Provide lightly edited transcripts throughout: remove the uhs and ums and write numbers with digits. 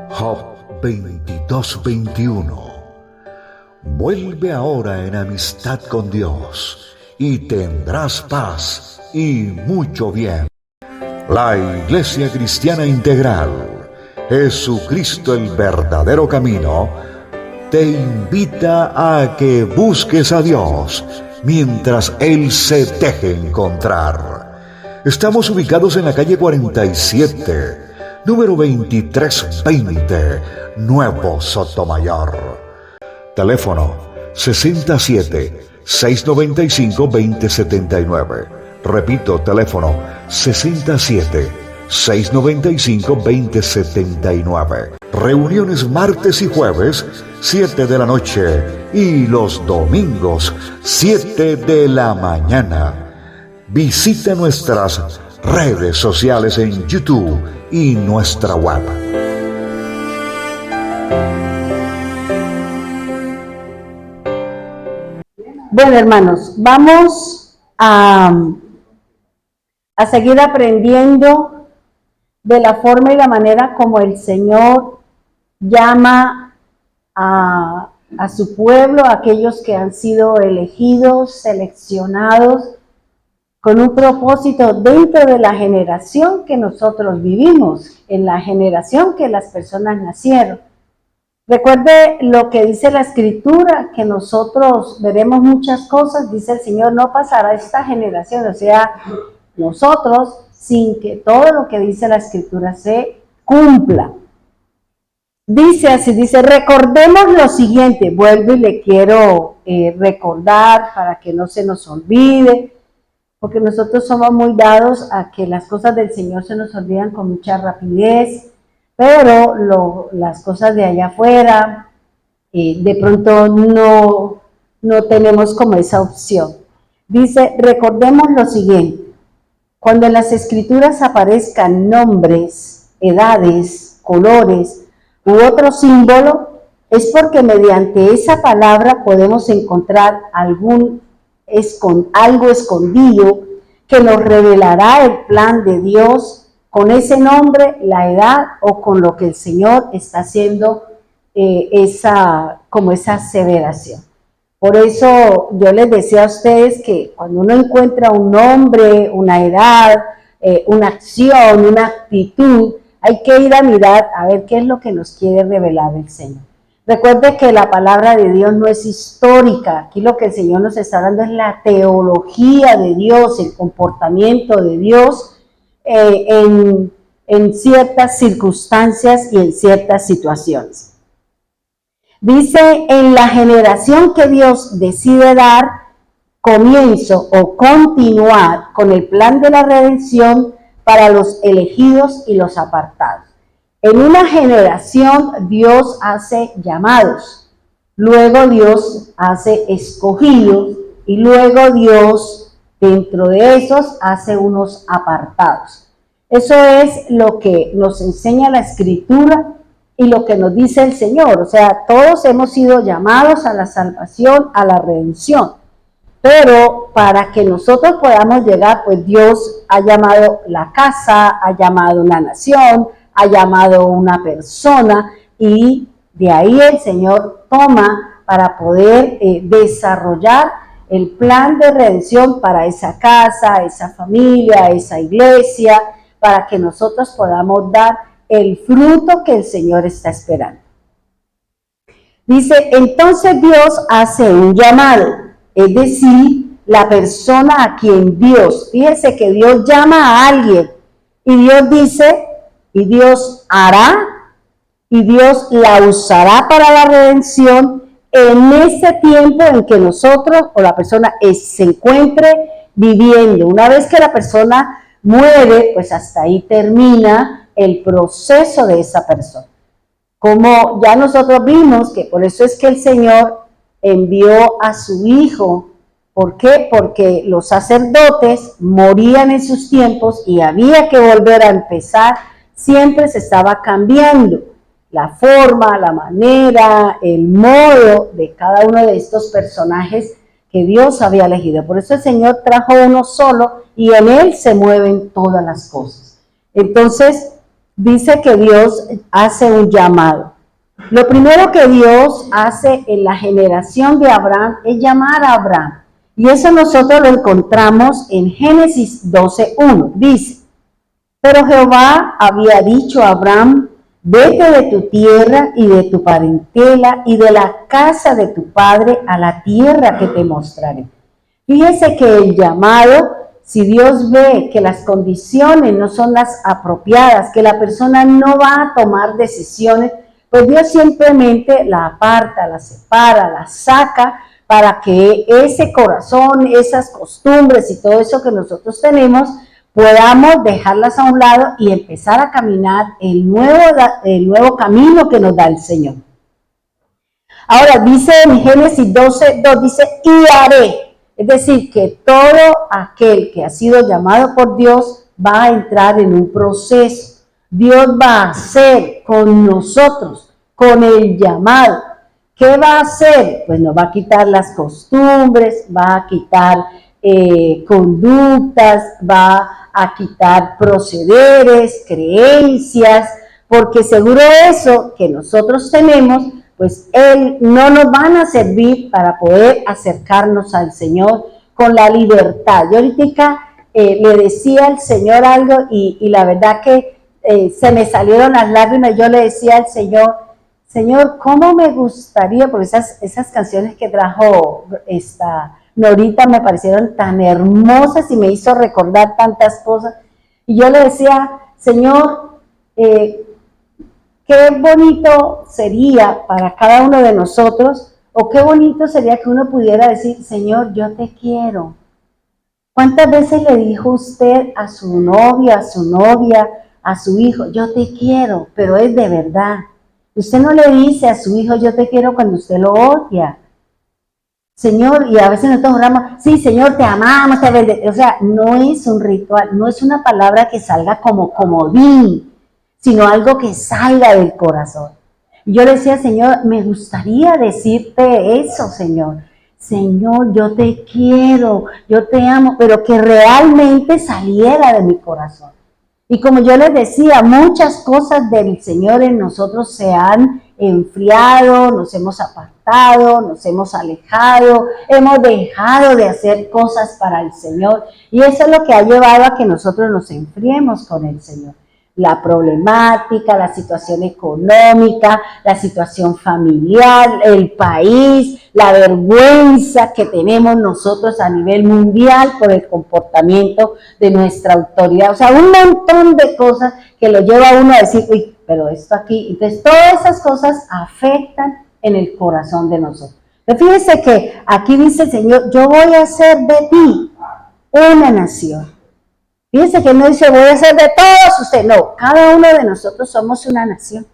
Job 22:21. Vuelve ahora en amistad con Dios y tendrás paz y mucho bien. La Iglesia Cristiana Integral, Jesucristo el verdadero camino, te invita a que busques a Dios mientras Él se deje encontrar. Estamos ubicados en la calle 47, número 2320, Nuevo Sotomayor. Teléfono 67-695-2079. Repito, teléfono 67-695-2079. Reuniones martes y jueves, 7 de la noche, y los domingos, 7 de la mañana. Visita nuestras redes sociales en YouTube y nuestra web. Bueno, hermanos, vamos a seguir aprendiendo de la forma y la manera como el Señor llama a su pueblo, a aquellos que han sido elegidos, seleccionados, con un propósito dentro de la generación que nosotros vivimos, en la generación que las personas nacieron. Recuerde lo que dice la Escritura, que nosotros veremos muchas cosas, dice el Señor, no pasará esta generación, o sea, nosotros, sin que todo lo que dice la Escritura se cumpla. Dice así, dice, recordemos lo siguiente, vuelvo y le quiero recordar para que no se nos olvide, porque nosotros somos muy dados a que las cosas del Señor se nos olvidan con mucha rapidez, pero las cosas de allá afuera, de pronto no tenemos como esa opción. Dice, recordemos lo siguiente, cuando en las Escrituras aparezcan nombres, edades, colores u otro símbolo, es porque mediante esa palabra podemos encontrar algo escondido que nos revelará el plan de Dios con ese nombre, la edad o con lo que el Señor está haciendo esa aseveración. Por eso yo les decía a ustedes que cuando uno encuentra un nombre, una edad, una acción, una actitud, hay que ir a mirar a ver qué es lo que nos quiere revelar el Señor. Recuerde que la palabra de Dios no es histórica. Aquí lo que el Señor nos está dando es la teología de Dios, el comportamiento de Dios en ciertas circunstancias y en ciertas situaciones. Dice, en la generación que Dios decide dar comienzo o continuar con el plan de la redención para los elegidos y los apartados. En una generación Dios hace llamados, luego Dios hace escogidos y luego Dios dentro de esos hace unos apartados. Eso es lo que nos enseña la Escritura y lo que nos dice el Señor. O sea, todos hemos sido llamados a la salvación, a la redención. Pero para que nosotros podamos llegar, pues Dios ha llamado la casa, ha llamado una nación, ha llamado una persona y de ahí el Señor toma para poder desarrollar el plan de redención para esa casa, esa familia, esa iglesia, para que nosotros podamos dar el fruto que el Señor está esperando. Dice, entonces Dios hace un llamado, es decir, la persona a quien Dios, fíjese que Dios llama a alguien y Dios dice, y Dios hará, y Dios la usará para la redención en ese tiempo en que nosotros o la persona se encuentre viviendo. Una vez que la persona muere, pues hasta ahí termina el proceso de esa persona. Como ya nosotros vimos que por eso es que el Señor envió a su Hijo, ¿Por qué? Porque los sacerdotes morían en sus tiempos y había que volver a empezar. Siempre se estaba cambiando la forma, la manera, el modo de cada uno de estos personajes que Dios había elegido. Por eso el Señor trajo uno solo y en él se mueven todas las cosas. Entonces, dice que Dios hace un llamado. Lo primero que Dios hace en la generación de Abraham es llamar a Abraham. Y eso nosotros lo encontramos en Génesis 12:1. Dice, pero Jehová había dicho a Abraham, vete de tu tierra y de tu parentela y de la casa de tu padre a la tierra que te mostraré. Fíjese que el llamado, si Dios ve que las condiciones no son las apropiadas, que la persona no va a tomar decisiones, pues Dios simplemente la aparta, la separa, la saca para que ese corazón, esas costumbres y todo eso que nosotros tenemos, podamos dejarlas a un lado y empezar a caminar el nuevo camino que nos da el Señor. Ahora dice en Génesis 12:2, dice, y haré. Es decir, que todo aquel que ha sido llamado por Dios va a entrar en un proceso. Dios va a hacer con nosotros, con el llamado. ¿Qué va a hacer? Pues nos va a quitar las costumbres, va a quitar conductas, va a quitar procederes, creencias, porque seguro eso que nosotros tenemos, pues Él no nos van a servir para poder acercarnos al Señor con la libertad. Yo ahorita le decía al Señor algo y la verdad que se me salieron las lágrimas. Yo le decía al Señor, Señor, ¿cómo me gustaría? Porque esas canciones que trajo Norita me parecieron tan hermosas y me hizo recordar tantas cosas. Y yo le decía, Señor, qué bonito sería para cada uno de nosotros, o qué bonito sería que uno pudiera decir, Señor, yo te quiero. ¿Cuántas veces le dijo usted a su novia, a su hijo, yo te quiero, pero es de verdad? Usted no le dice a su hijo, yo te quiero cuando usted lo odia. Señor, y a veces nosotros oramos, sí, Señor, te amamos, te bendecimos. O sea, no es un ritual, no es una palabra que salga como comodín, sino algo que salga del corazón. Y yo le decía, Señor, me gustaría decirte eso, Señor. Señor, yo te quiero, yo te amo, pero que realmente saliera de mi corazón. Y como yo les decía, muchas cosas del Señor en nosotros se han enfriado, nos hemos apartado, nos hemos alejado, hemos dejado de hacer cosas para el Señor. Y eso es lo que ha llevado a que nosotros nos enfriemos con el Señor. La problemática, la situación económica, la situación familiar, el país, la vergüenza que tenemos nosotros a nivel mundial por el comportamiento de nuestra autoridad. O sea, un montón de cosas que lo lleva a uno a decir, uy, pero esto aquí. Entonces, todas esas cosas afectan en el corazón de nosotros. Pero fíjense que aquí dice el Señor, yo voy a hacer de ti una nación. Fíjense que no dice, voy a hacer de todos ustedes. No, cada uno de nosotros somos una nación.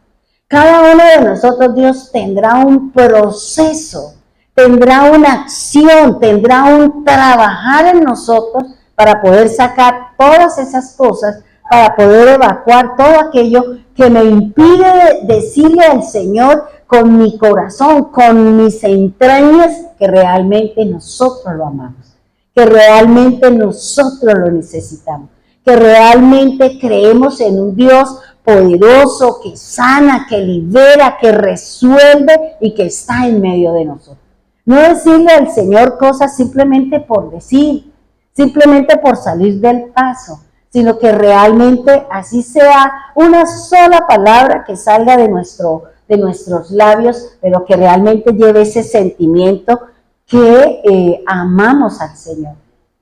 Cada uno de nosotros, Dios tendrá un proceso, tendrá una acción, tendrá un trabajar en nosotros para poder sacar todas esas cosas, para poder evacuar todo aquello que me impide decirle al Señor con mi corazón, con mis entrañas, que realmente nosotros lo amamos, que realmente nosotros lo necesitamos, que realmente creemos en un Dios poderoso, que sana, que libera, que resuelve y que está en medio de nosotros. No decirle al Señor cosas simplemente por decir, simplemente por salir del paso, sino que realmente así sea una sola palabra que salga de nuestros labios, pero que realmente lleve ese sentimiento que amamos al Señor.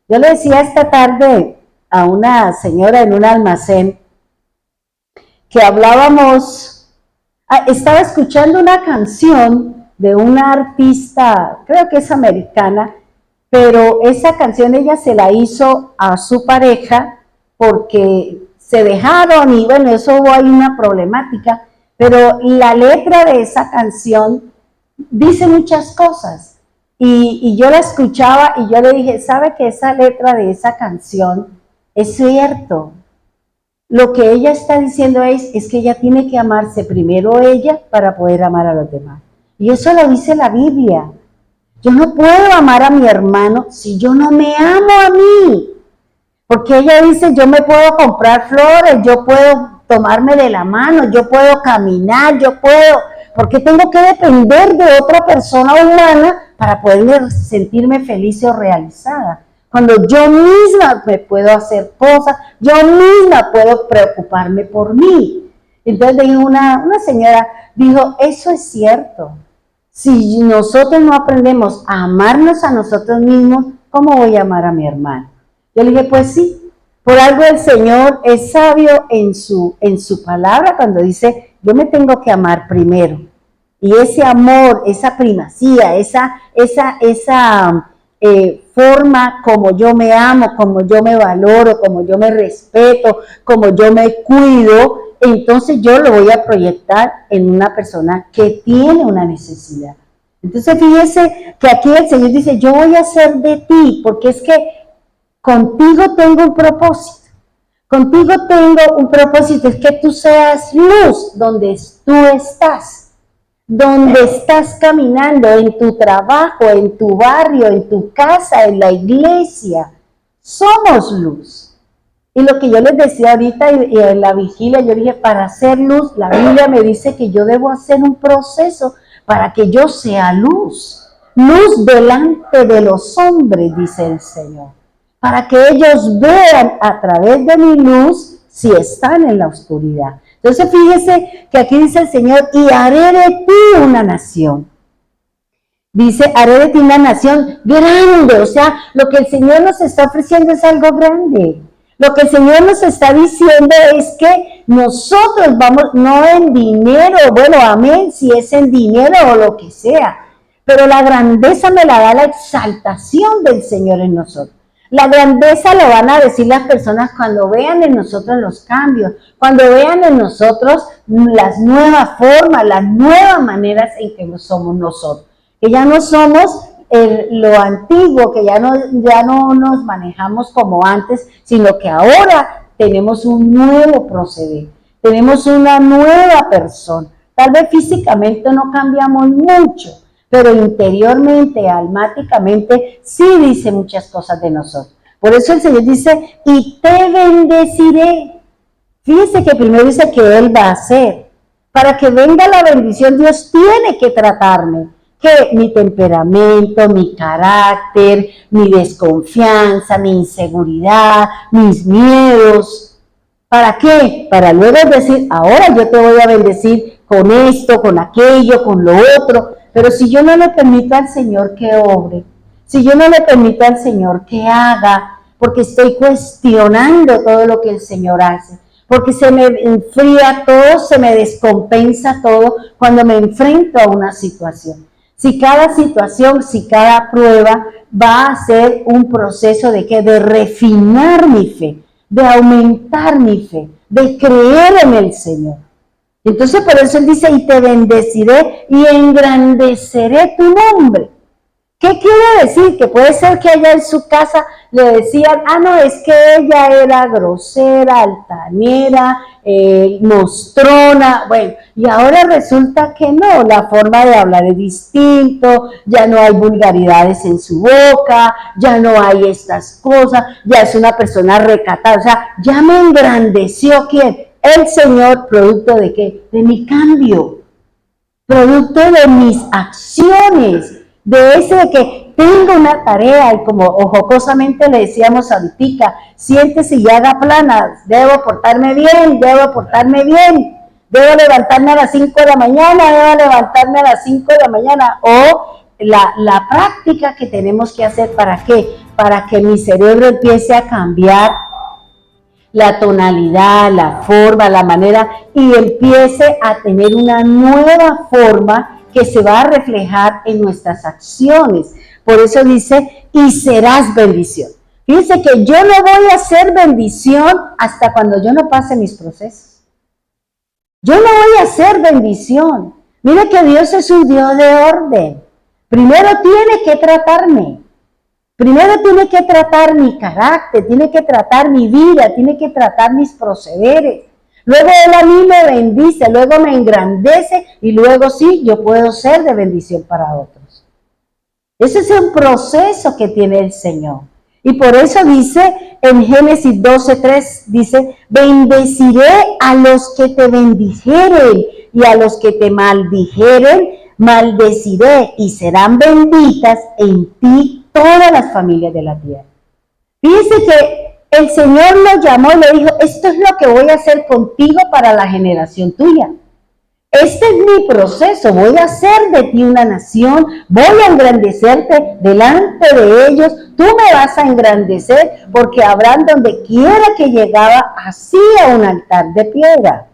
Yo le decía esta tarde a una señora en un almacén que estaba escuchando una canción de una artista, creo que es americana, pero esa canción ella se la hizo a su pareja porque se dejaron y bueno, eso hubo ahí una problemática, pero la letra de esa canción dice muchas cosas Y yo la escuchaba y yo le dije, ¿sabe que esa letra de esa canción es cierto? Lo que ella está diciendo es que ella tiene que amarse primero ella para poder amar a los demás. Y eso lo dice la Biblia. Yo no puedo amar a mi hermano si yo no me amo a mí. Porque ella dice, yo me puedo comprar flores, yo puedo tomarme de la mano, yo puedo caminar, yo puedo. ¿Por qué tengo que depender de otra persona humana para poder sentirme feliz o realizada? Cuando yo misma me puedo hacer cosas, yo misma puedo preocuparme por mí. Entonces dijo una señora, dijo, eso es cierto. Si nosotros no aprendemos a amarnos a nosotros mismos, ¿cómo voy a amar a mi hermano? Yo le dije, pues sí, por algo el Señor es sabio en su palabra cuando dice, yo me tengo que amar primero. Y ese amor, esa primacía, esa forma como yo me amo, como yo me valoro, como yo me respeto, como yo me cuido, entonces yo lo voy a proyectar en una persona que tiene una necesidad. Entonces fíjese que aquí el Señor dice, yo voy a hacer de ti, porque es que contigo tengo un propósito. Contigo tengo un propósito, es que tú seas luz donde tú estás. Donde estás caminando, en tu trabajo, en tu barrio, en tu casa, en la iglesia. Somos luz. Y lo que yo les decía ahorita y en la vigilia, yo dije, para hacer luz, la Biblia me dice que yo debo hacer un proceso para que yo sea luz. Luz delante de los hombres, dice el Señor. Para que ellos vean a través de mi luz si están en la oscuridad. Entonces fíjese que aquí dice el Señor, y haré de ti una nación. Dice, haré de ti una nación grande. O sea, lo que el Señor nos está ofreciendo es algo grande. Lo que el Señor nos está diciendo es que nosotros vamos, no en dinero, bueno, amén, si es en dinero o lo que sea, pero la grandeza me la da la exaltación del Señor en nosotros. La grandeza lo van a decir las personas cuando vean en nosotros los cambios, cuando vean en nosotros las nuevas formas, las nuevas maneras en que somos nosotros. Que ya no somos lo antiguo, que ya no nos manejamos como antes, sino que ahora tenemos un nuevo proceder, tenemos una nueva persona. Tal vez físicamente no cambiamos mucho, pero interiormente, almáticamente, sí dice muchas cosas de nosotros. Por eso el Señor dice, y te bendeciré. Fíjese que primero dice que Él va a hacer. Para que venga la bendición, Dios tiene que tratarme. Que mi temperamento, mi carácter, mi desconfianza, mi inseguridad, mis miedos. ¿Para qué? Para luego decir, ahora yo te voy a bendecir con esto, con aquello, con lo otro. Pero si yo no le permito al Señor que obre, si yo no le permito al Señor que haga, porque estoy cuestionando todo lo que el Señor hace, porque se me enfría todo, se me descompensa todo cuando me enfrento a una situación. Si cada situación, si cada prueba va a ser un proceso de ¿qué? De refinar mi fe, de aumentar mi fe, de creer en el Señor. Entonces por eso Él dice, y te bendeciré y engrandeceré tu nombre. ¿Qué quiere decir? Que puede ser que allá en su casa le decían, no, es que ella era grosera, altanera, mostrona, bueno, y ahora resulta que no, la forma de hablar es distinto, ya no hay vulgaridades en su boca, ya no hay estas cosas, ya es una persona recatada, o sea, ya me engrandeció, ¿quién? El Señor, ¿producto de qué? De mi cambio, producto de mis acciones, de ese de que tengo una tarea y como jocosamente le decíamos ahorita, siéntese y haga planas, debo portarme bien, debo levantarme a las 5 de la mañana, debo levantarme a las 5 de la mañana, o la práctica que tenemos que hacer, ¿para qué? Para que mi cerebro empiece a cambiar la tonalidad, la forma, la manera, y empiece a tener una nueva forma que se va a reflejar en nuestras acciones. Por eso dice, y serás bendición. Fíjense que yo no voy a ser bendición hasta cuando yo no pase mis procesos. Yo no voy a ser bendición. Mire que Dios es un Dios de orden. Primero tiene que tratarme. Primero tiene que tratar mi carácter, tiene que tratar mi vida, tiene que tratar mis procederes. Luego Él a mí me bendice, luego me engrandece y luego sí, yo puedo ser de bendición para otros. Ese es un proceso que tiene el Señor. Y por eso dice en Génesis 12:3, dice, bendeciré a los que te bendijeren y a los que te maldijeren, maldeciré y serán benditas en ti todas las familias de la tierra. Fíjense que el Señor lo llamó y le dijo, esto es lo que voy a hacer contigo para la generación tuya. Este es mi proceso, voy a hacer de ti una nación, voy a engrandecerte delante de ellos, tú me vas a engrandecer, porque Abraham donde quiera que llegaba hacía un altar de piedra.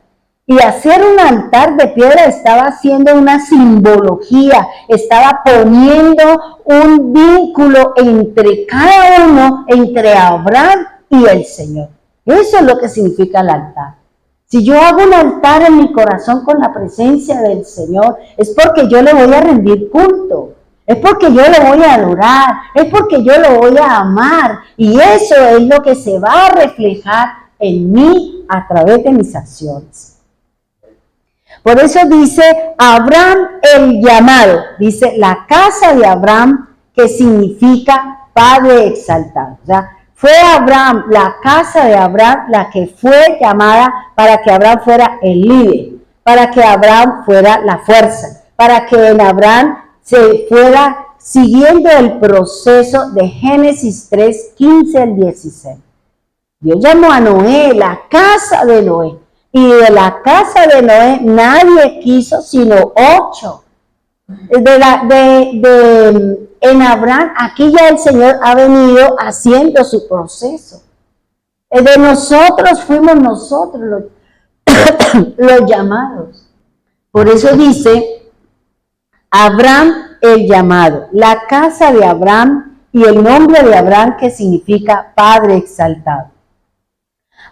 Y hacer un altar de piedra estaba haciendo una simbología, estaba poniendo un vínculo entre cada uno, entre Abraham y el Señor. Eso es lo que significa el altar. Si yo hago un altar en mi corazón con la presencia del Señor, es porque yo le voy a rendir culto, es porque yo lo voy a adorar, es porque yo lo voy a amar. Y eso es lo que se va a reflejar en mí a través de mis acciones. Por eso dice Abraham el llamado, dice la casa de Abraham, que significa Padre exaltado. O sea, fue Abraham, la casa de Abraham, la que fue llamada para que Abraham fuera el líder, para que Abraham fuera la fuerza, para que en Abraham se fuera siguiendo el proceso de Génesis 3, 15 al 16. Dios llamó a Noé, la casa de Noé. Y de la casa de Noé nadie quiso sino 8. En Abraham, aquí ya el Señor ha venido haciendo su proceso. De nosotros fuimos nosotros los llamados. Por eso dice Abraham el llamado, la casa de Abraham y el nombre de Abraham que significa Padre exaltado.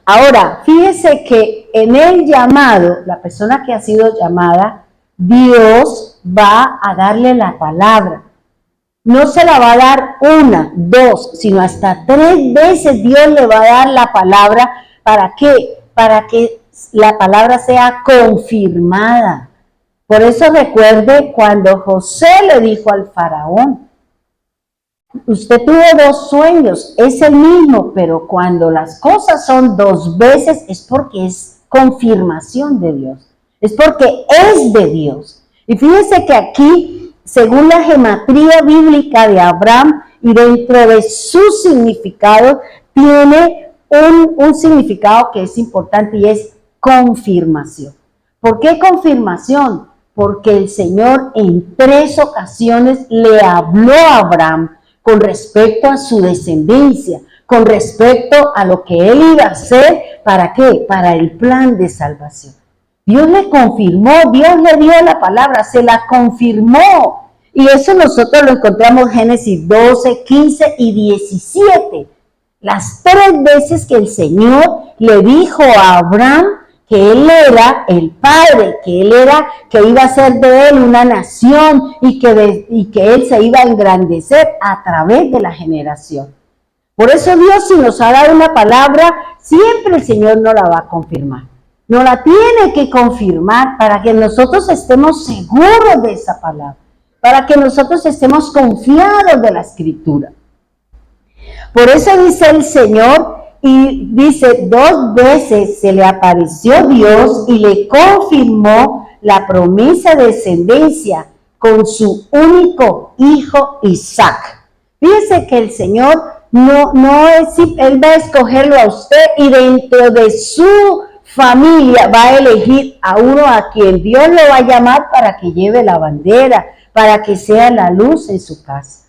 Ahora, fíjese que en el llamado, la persona que ha sido llamada, Dios va a darle la palabra. No se la va a dar 1, 2, sino hasta 3 veces Dios le va a dar la palabra. ¿Para qué? Para que la palabra sea confirmada. Por eso recuerde cuando José le dijo al faraón, usted tuvo 2 sueños, es el mismo, pero cuando las cosas son 2 veces es porque es confirmación de Dios, es porque es de Dios. Y fíjense que aquí, según la gematría bíblica de Abraham y dentro de su significado, tiene un significado que es importante y es confirmación. ¿Por qué confirmación? Porque el Señor en 3 ocasiones le habló a Abraham con respecto a su descendencia, con respecto a lo que él iba a hacer, ¿para qué? Para el plan de salvación. Dios le confirmó, Dios le dio la palabra, se la confirmó. Y eso nosotros lo encontramos en Génesis 12, 15 y 17. Las 3 veces que el Señor le dijo a Abraham que él era el padre, que iba a ser de él una nación y que él se iba a engrandecer a través de la generación. Por eso Dios, si nos ha dado una palabra, siempre el Señor no la va a confirmar. No la tiene que confirmar para que nosotros estemos seguros de esa palabra, para que nosotros estemos confiados de la Escritura. Por eso dice el Señor, y dice 2 veces se le apareció Dios y le confirmó la promesa de descendencia con su único hijo Isaac. Fíjese que el Señor no es, Él va a escogerlo a usted y dentro de su familia va a elegir a uno a quien Dios lo va a llamar para que lleve la bandera, para que sea la luz en su casa.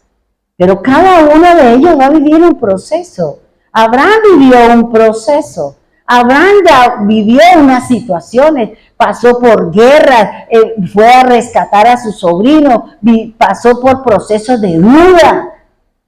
Pero cada uno de ellos va a vivir un proceso. Abraham vivió un proceso. Abraham ya vivió unas situaciones, pasó por guerras, fue a rescatar a su sobrino, pasó por procesos de duda,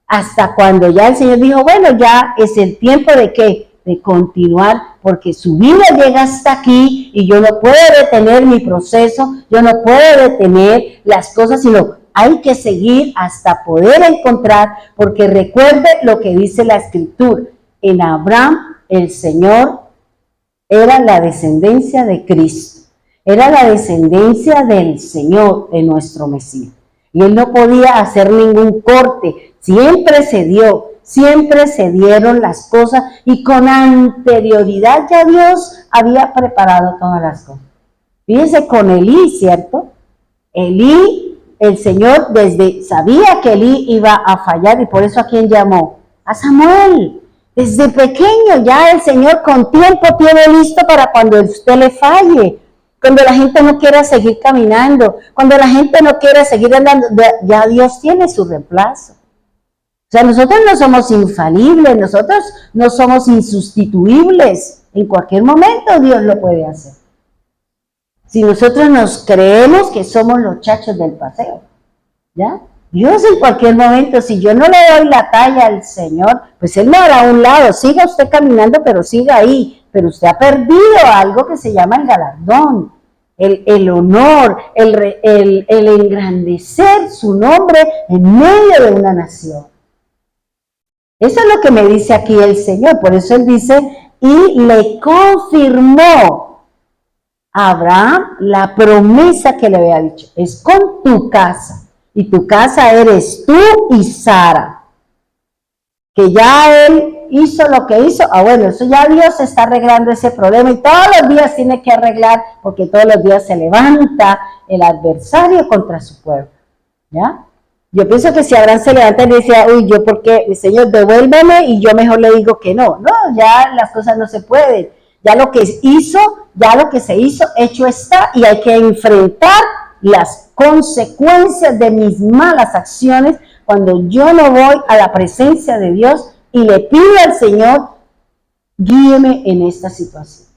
hasta cuando ya el Señor dijo, bueno, ya es el tiempo de ¿qué? De continuar, porque su vida llega hasta aquí y yo no puedo detener mi proceso, yo no puedo detener las cosas, sino hay que seguir hasta poder encontrar, porque recuerde lo que dice la Escritura. En Abraham el Señor era la descendencia de Cristo, era la descendencia del Señor, de nuestro Mesías. Y él no podía hacer ningún corte, siempre se dio, siempre se dieron las cosas y con anterioridad ya Dios había preparado todas las cosas. Fíjense con Elí, ¿cierto? Elí, el Señor sabía que Elí iba a fallar y por eso ¿a quién llamó? A Samuel. Desde pequeño ya el Señor con tiempo tiene listo para cuando usted le falle. Cuando la gente no quiera seguir caminando, cuando la gente no quiera seguir andando, ya Dios tiene su reemplazo. O sea, nosotros no somos infalibles, nosotros no somos insustituibles. En cualquier momento Dios lo puede hacer. Si nosotros nos creemos que somos los chachos del paseo, ¿ya? Dios en cualquier momento, si yo no le doy la talla al Señor, pues Él me hará a un lado, siga usted caminando, pero siga ahí. Pero usted ha perdido algo que se llama el galardón, el honor, el engrandecer su nombre en medio de una nación. Eso es lo que me dice aquí el Señor, por eso Él dice, y le confirmó a Abraham la promesa que le había dicho, es con tu casa, y tu casa eres tú y Sara, que ya Él hizo lo que hizo, bueno, eso ya Dios está arreglando ese problema y todos los días tiene que arreglar, porque todos los días se levanta el adversario contra su pueblo, ¿ya? Yo pienso que si Abraham se levanta y le decía, uy, yo porque, mi Señor, devuélveme, y yo mejor le digo que no, ya las cosas no se pueden, ya lo que se hizo, hecho está, y hay que enfrentar las consecuencias de mis malas acciones cuando yo no voy a la presencia de Dios y le pido al Señor, guíeme en esta situación.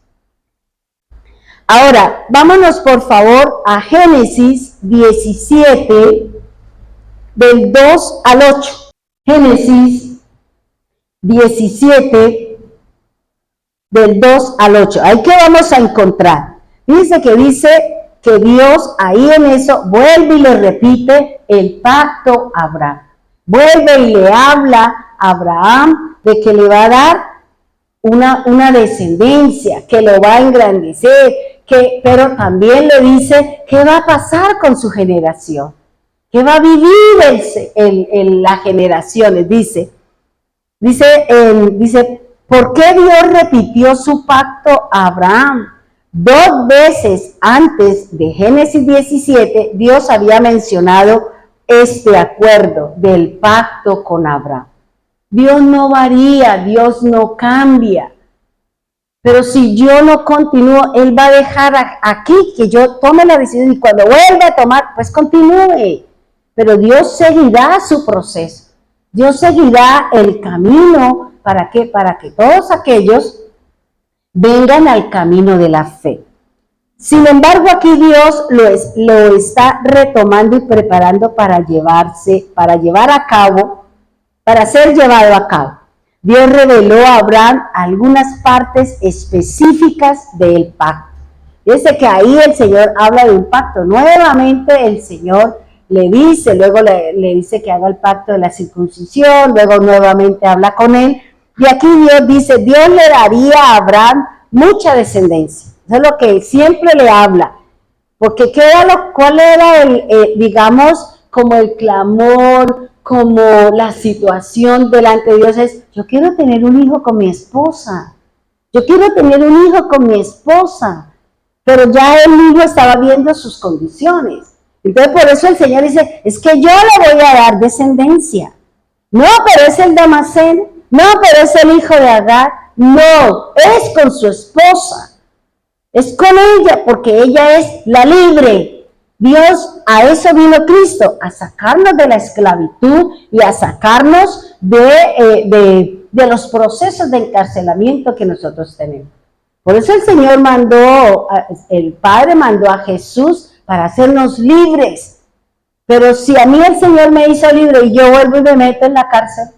Ahora, vámonos por favor a Génesis 17, del 2 al 8. Génesis 17, del 2 al 8. Ahí que vamos a encontrar. Dice que Dios ahí en eso vuelve y le repite el pacto a Abraham. Vuelve y le habla a Abraham de que le va a dar una descendencia, que lo va a engrandecer, pero también le dice qué va a pasar con su generación, qué va a vivir en las generaciones. Dice, ¿por qué Dios repitió su pacto a Abraham? 2 veces antes de Génesis 17, Dios había mencionado este acuerdo del pacto con Abraham. Dios no varía, Dios no cambia. Pero si yo no continúo, Él va a dejar aquí que yo tome la decisión y cuando vuelva a tomar, pues continúe. Pero Dios seguirá su proceso. Dios seguirá el camino. ¿Para qué? Para que todos aquellos vengan al camino de la fe. Sin embargo, aquí Dios lo está retomando y preparando para ser llevado a cabo. Dios reveló a Abraham algunas partes específicas del pacto. Dice que ahí el Señor habla de un pacto. Nuevamente el Señor le dice, luego le dice que haga el pacto de la circuncisión, luego nuevamente habla con él. Y aquí Dios dice, Dios le daría a Abraham mucha descendencia. Eso es lo que siempre le habla. Porque ¿cuál era digamos, como el clamor, como la situación delante de Dios? Es, yo quiero tener un hijo con mi esposa. Yo quiero tener un hijo con mi esposa. Pero ya el hijo estaba viendo sus condiciones. Entonces por eso el Señor dice, es que yo le voy a dar descendencia. No, pero es el Damasceno. No, pero es el hijo de Agar. No, es con su esposa. Es con ella, porque ella es la libre. Dios, a eso vino Cristo, a sacarnos de la esclavitud y a sacarnos de los procesos de encarcelamiento que nosotros tenemos. Por eso el Señor el Padre mandó a Jesús para hacernos libres. Pero si a mí el Señor me hizo libre y yo vuelvo y me meto en la cárcel,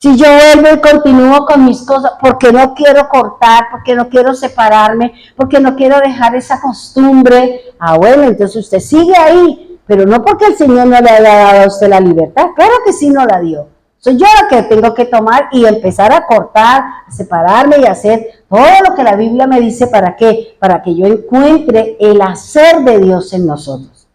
si yo vuelvo y continúo con mis cosas, porque no quiero cortar, porque no quiero separarme, porque no quiero dejar esa costumbre, bueno, entonces usted sigue ahí, pero no porque el Señor no le haya dado a usted la libertad, claro que sí no la dio. Soy yo la que tengo que tomar y empezar a cortar, a separarme y a hacer todo lo que la Biblia me dice. ¿Para qué? Para que yo encuentre el hacer de Dios en nosotros.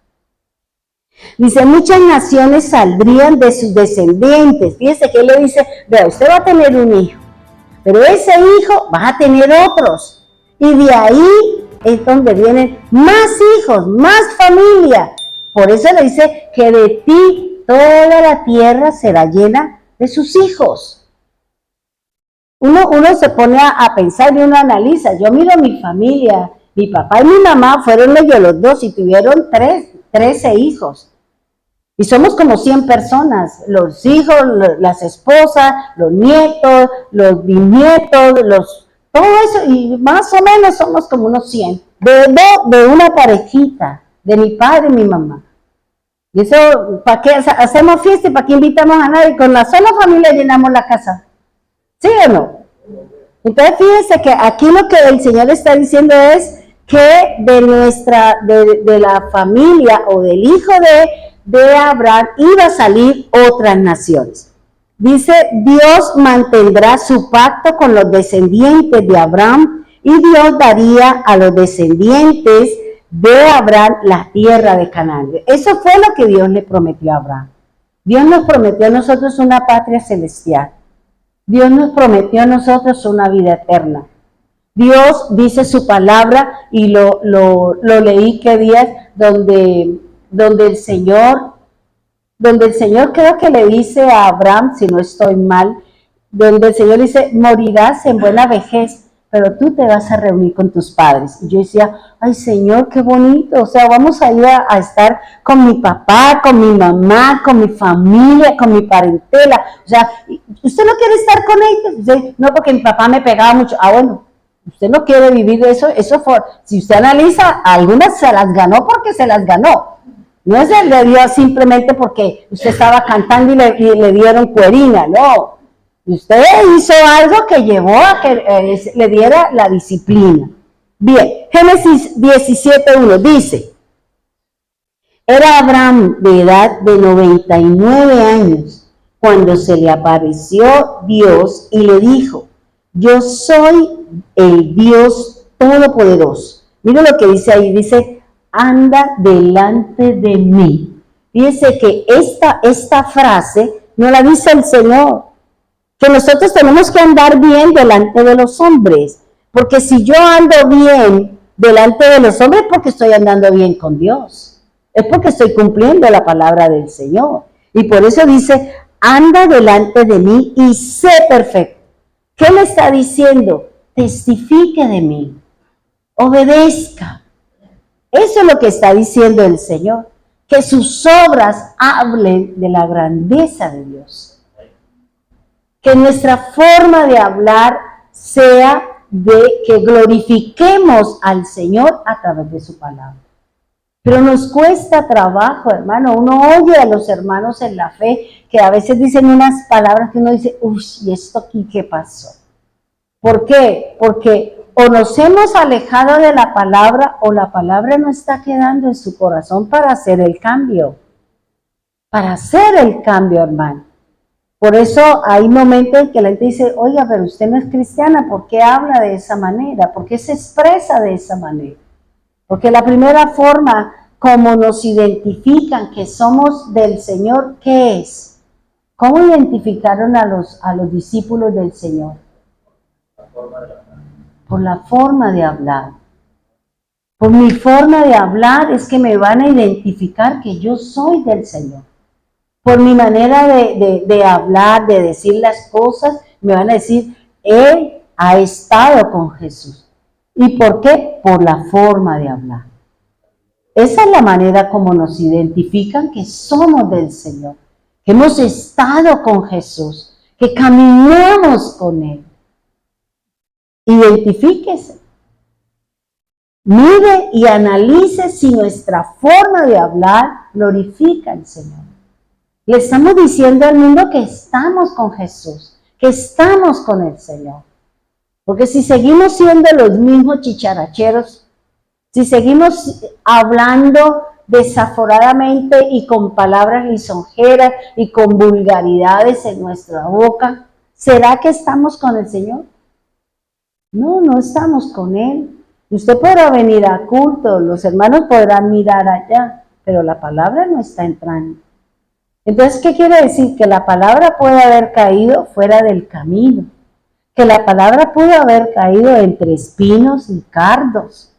Dice, muchas naciones saldrían de sus descendientes. Fíjese que él le dice, vea, usted va a tener un hijo, pero ese hijo va a tener otros. Y de ahí es donde vienen más hijos, más familia. Por eso le dice que de ti toda la tierra será llena de sus hijos. Uno se pone a pensar y uno analiza. Yo miro mi familia, mi papá y mi mamá fueron ellos los dos y tuvieron 13 hijos. Y somos como 100 personas, los hijos, las esposas, los nietos, los bisnietos, todo eso, y más o menos somos como unos 100, de una parejita, de mi padre y mi mamá. Y eso, ¿para qué hacemos fiesta y para qué invitamos a nadie? Con la sola familia llenamos la casa. ¿Sí o no? Entonces fíjense que aquí lo que el Señor está diciendo es que de la familia o del hijo de Abraham iba a salir otras naciones. Dice, Dios mantendrá su pacto con los descendientes de Abraham y Dios daría a los descendientes de Abraham la tierra de Canaán. Eso fue lo que Dios le prometió a Abraham. Dios nos prometió a nosotros una patria celestial. Dios nos prometió a nosotros una vida eterna. Dios dice su palabra y lo leí que días donde el Señor creo que le dice a Abraham, si no estoy mal, donde el Señor dice, morirás en buena vejez, pero tú te vas a reunir con tus padres. Y yo decía, ay Señor, qué bonito, o sea, vamos a ir a estar con mi papá, con mi mamá, con mi familia, con mi parentela. O sea, ¿usted no quiere estar con ellos? No, porque mi papá me pegaba mucho. Ah, bueno, usted no quiere vivir eso fue, si usted analiza, algunas se las ganó porque se las ganó. No se le dio simplemente porque usted estaba cantando y le dieron cuerina, no. Usted hizo algo que llevó a que le diera la disciplina. Bien, Génesis 17:1 dice, era Abraham de edad de 99 años cuando se le apareció Dios y le dijo, yo soy el Dios Todopoderoso. Mira lo que dice ahí, dice, anda delante de mí. Fíjense que esta frase no la dice el Señor, que nosotros tenemos que andar bien delante de los hombres, porque si yo ando bien delante de los hombres es porque estoy andando bien con Dios, es porque estoy cumpliendo la palabra del Señor, y por eso dice, anda delante de mí y sé perfecto. ¿Qué le está diciendo? Testifique de mí, obedezca. Eso es lo que está diciendo el Señor, que sus obras hablen de la grandeza de Dios. Que nuestra forma de hablar sea de que glorifiquemos al Señor a través de su palabra. Pero nos cuesta trabajo, hermano. Uno oye a los hermanos en la fe que a veces dicen unas palabras que uno dice, uy, ¿y esto aquí qué pasó? ¿Por qué? Porque o nos hemos alejado de la palabra o la palabra no está quedando en su corazón para hacer el cambio. Para hacer el cambio, hermano. Por eso hay momentos en que la gente dice, oiga, pero usted no es cristiana, ¿por qué habla de esa manera? ¿Por qué se expresa de esa manera? Porque la primera forma como nos identifican que somos del Señor, ¿qué es? ¿Cómo identificaron a los discípulos del Señor? Por la forma de hablar. Por mi forma de hablar es que me van a identificar que yo soy del Señor. Por mi manera de hablar, de decir las cosas, me van a decir, él ha estado con Jesús. ¿Y por qué? Por la forma de hablar. Esa es la manera como nos identifican que somos del Señor, que hemos estado con Jesús, que caminamos con Él. Identifíquese. Mire y analice si nuestra forma de hablar glorifica al Señor. Le estamos diciendo al mundo que estamos con Jesús, que estamos con el Señor. Porque si seguimos siendo los mismos chicharacheros, si seguimos hablando desaforadamente y con palabras lisonjeras y con vulgaridades en nuestra boca, ¿será que estamos con el Señor? No, no estamos con Él. Usted podrá venir a culto, los hermanos podrán mirar allá, pero la palabra no está entrando. Entonces, ¿qué quiere decir? Que la palabra puede haber caído fuera del camino, que la palabra pudo haber caído entre espinos y cardos,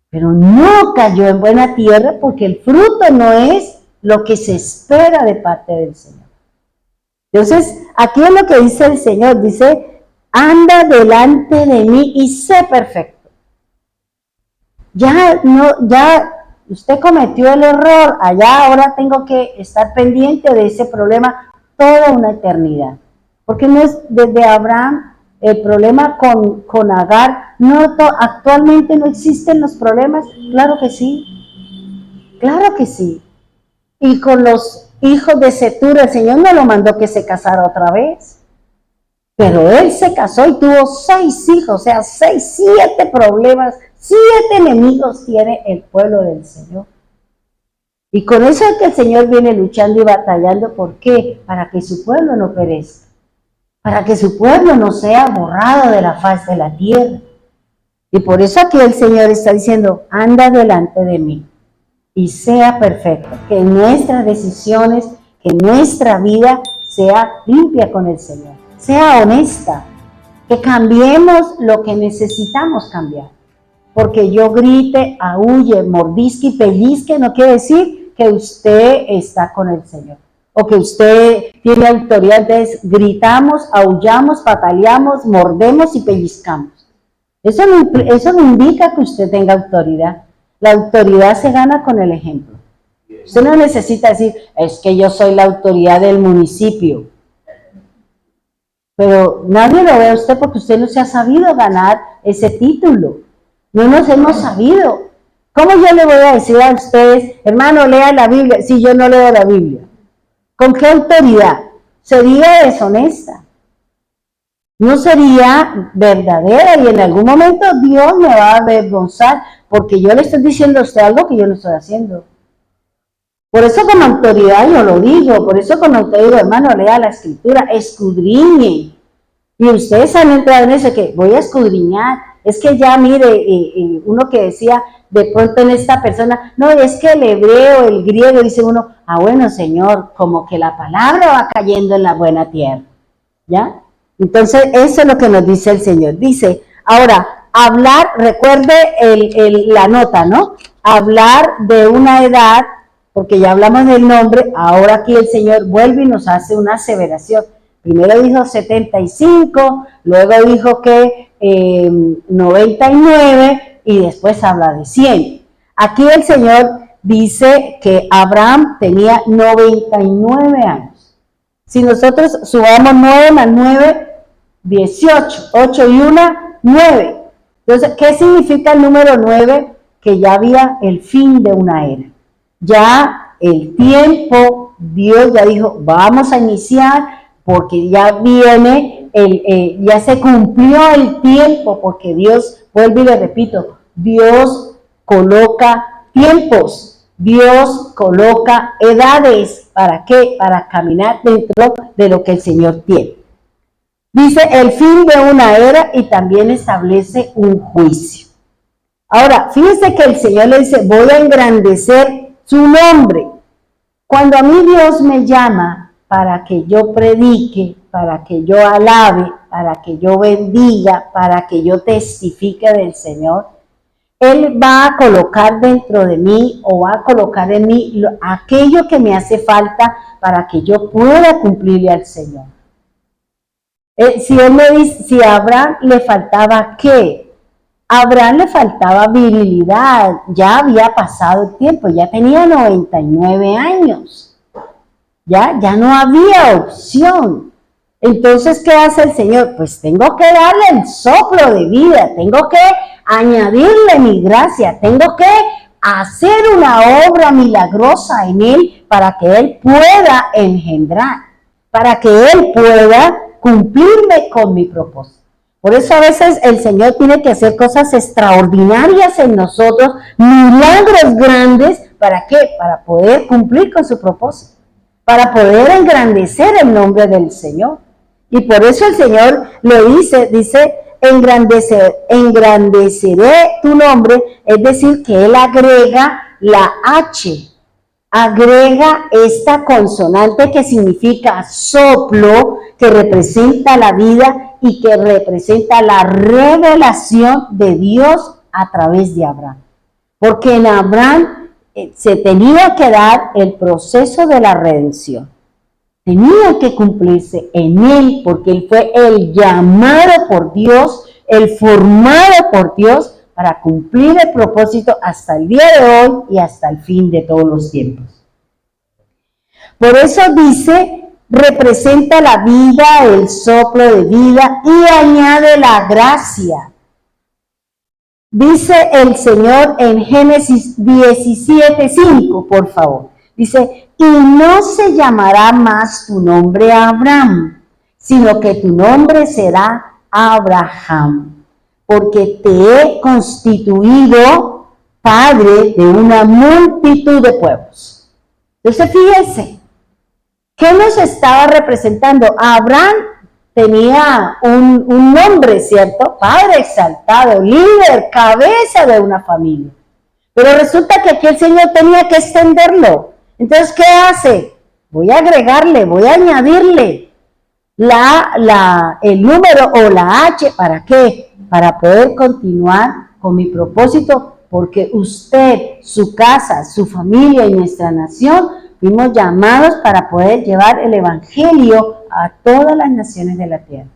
pero no cayó en buena tierra porque el fruto no es lo que se espera de parte del Señor. Entonces, aquí es lo que dice el Señor, dice, anda delante de mí y sé perfecto. Ya usted cometió el error, allá ahora tengo que estar pendiente de ese problema toda una eternidad. Porque no es desde Abraham el problema con Agar, actualmente no existen los problemas, claro que sí, y con los hijos de Setura, el Señor no lo mandó que se casara otra vez, pero él se casó y tuvo 6 hijos, o sea, 7 problemas, 7 enemigos tiene el pueblo del Señor. Y con eso es que el Señor viene luchando y batallando, ¿por qué? Para que su pueblo no perezca, para que su pueblo no sea borrado de la faz de la tierra. Y por eso aquí el Señor está diciendo, anda delante de mí y sea perfecto, que nuestras decisiones, que nuestra vida sea limpia con el Señor, sea honesta, que cambiemos lo que necesitamos cambiar. Porque yo grite, aúlle, mordisque y pellizque no quiere decir que usted está con el Señor o que usted tiene autoridad. Entonces gritamos, aullamos, pataleamos, mordemos y pellizcamos. Eso no indica que usted tenga autoridad. La autoridad se gana con el ejemplo. Usted no necesita decir, es que yo soy la autoridad del municipio. Pero nadie lo ve a usted porque usted no se ha sabido ganar ese título. No nos hemos sabido. ¿Cómo yo le voy a decir a ustedes, hermano, lea la Biblia, si yo no leo la Biblia? ¿Con qué autoridad? Sería deshonesta. No sería verdadera y en algún momento Dios me va a avergonzar porque yo le estoy diciendo a usted algo que yo no estoy haciendo. Por eso con autoridad yo lo digo, por eso con autoridad digo, hermano, lea la Escritura, escudriñe. Y ustedes han entrado en eso que voy a escudriñar. Es que ya mire, uno que decía de pronto en esta persona, no, es que el hebreo, el griego, dice uno, bueno Señor, como que la palabra va cayendo en la buena tierra, ¿ya? Entonces eso es lo que nos dice el Señor, dice, ahora, hablar, recuerde la nota, ¿no? Hablar de una edad, porque ya hablamos del nombre, ahora aquí el Señor vuelve y nos hace una aseveración. Primero dijo 75, luego dijo que 99 y después habla de 100. Aquí el Señor dice que Abraham tenía 99 años. Si nosotros subamos 9 más 9, 18, 8 y 1, 9. Entonces, ¿qué significa el número 9? Que ya había el fin de una era. Ya el tiempo, Dios ya dijo, vamos a iniciar porque ya viene, ya se cumplió el tiempo, porque Dios, vuelvo y le repito, Dios coloca tiempos, Dios coloca edades, ¿para qué? Para caminar dentro de lo que el Señor tiene. Dice el fin de una era y también establece un juicio. Ahora, fíjense que el Señor le dice, voy a engrandecer su nombre. Cuando a mí Dios me llama para que yo predique, para que yo alabe, para que yo bendiga, para que yo testifique del Señor, Él va a colocar dentro de mí o va a colocar en mí aquello que me hace falta para que yo pueda cumplirle al Señor. Si Él me dice, si a Abraham le faltaba ¿qué? A Abraham le faltaba virilidad, ya había pasado el tiempo, ya tenía 99 años. Ya no había opción. Entonces, ¿qué hace el Señor? Pues tengo que darle el soplo de vida, tengo que añadirle mi gracia, tengo que hacer una obra milagrosa en Él para que Él pueda engendrar, para que Él pueda cumplirme con mi propósito. Por eso a veces el Señor tiene que hacer cosas extraordinarias en nosotros, milagros grandes, ¿para qué? Para poder cumplir con su propósito, para poder engrandecer el nombre del Señor. Y por eso el Señor le dice, engrandeceré tu nombre, es decir, que Él agrega la H, agrega esta consonante que significa soplo, que representa la vida y que representa la revelación de Dios a través de Abraham. Porque en Abraham se tenía que dar el proceso de la redención. Tenía que cumplirse en él, porque él fue el llamado por Dios, el formado por Dios para cumplir el propósito hasta el día de hoy y hasta el fin de todos los tiempos. Por eso dice, representa la vida, el soplo de vida y añade la gracia. Dice el Señor en Génesis 17:5, por favor. Dice, y no se llamará más tu nombre Abraham, sino que tu nombre será Abraham, porque te he constituido padre de una multitud de pueblos. Entonces fíjense, ¿qué nos estaba representando? Abraham tenía un nombre, ¿cierto? Padre exaltado, líder, cabeza de una familia. Pero resulta que aquí el Señor tenía que extenderlo. Entonces, ¿qué hace? Voy a agregarle, voy a añadirle el número o la H, ¿para qué? Para poder continuar con mi propósito, porque usted, su casa, su familia y nuestra nación fuimos llamados para poder llevar el evangelio a todas las naciones de la tierra,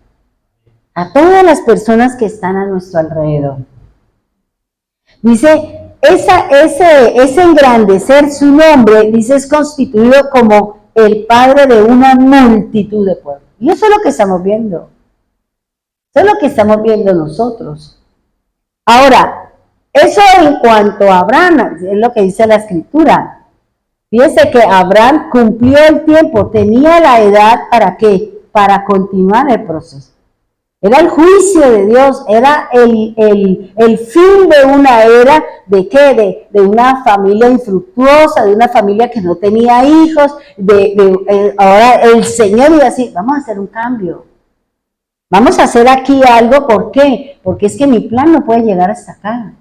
a todas las personas que están a nuestro alrededor. Dice, ese engrandecer su nombre, dice, es constituido como el padre de una multitud de pueblos. Y eso es lo que estamos viendo. Eso es lo que estamos viendo nosotros. Ahora, eso en cuanto a Abraham, es lo que dice la Escritura. Fíjese que Abraham cumplió el tiempo, tenía la edad, ¿para qué? Para continuar el proceso. Era el juicio de Dios, era el fin de una era, ¿de qué? De una familia infructuosa, de una familia que no tenía hijos, ahora el Señor iba a decir, vamos a hacer un cambio, vamos a hacer aquí algo, ¿por qué? Porque es que mi plan no puede llegar hasta acá.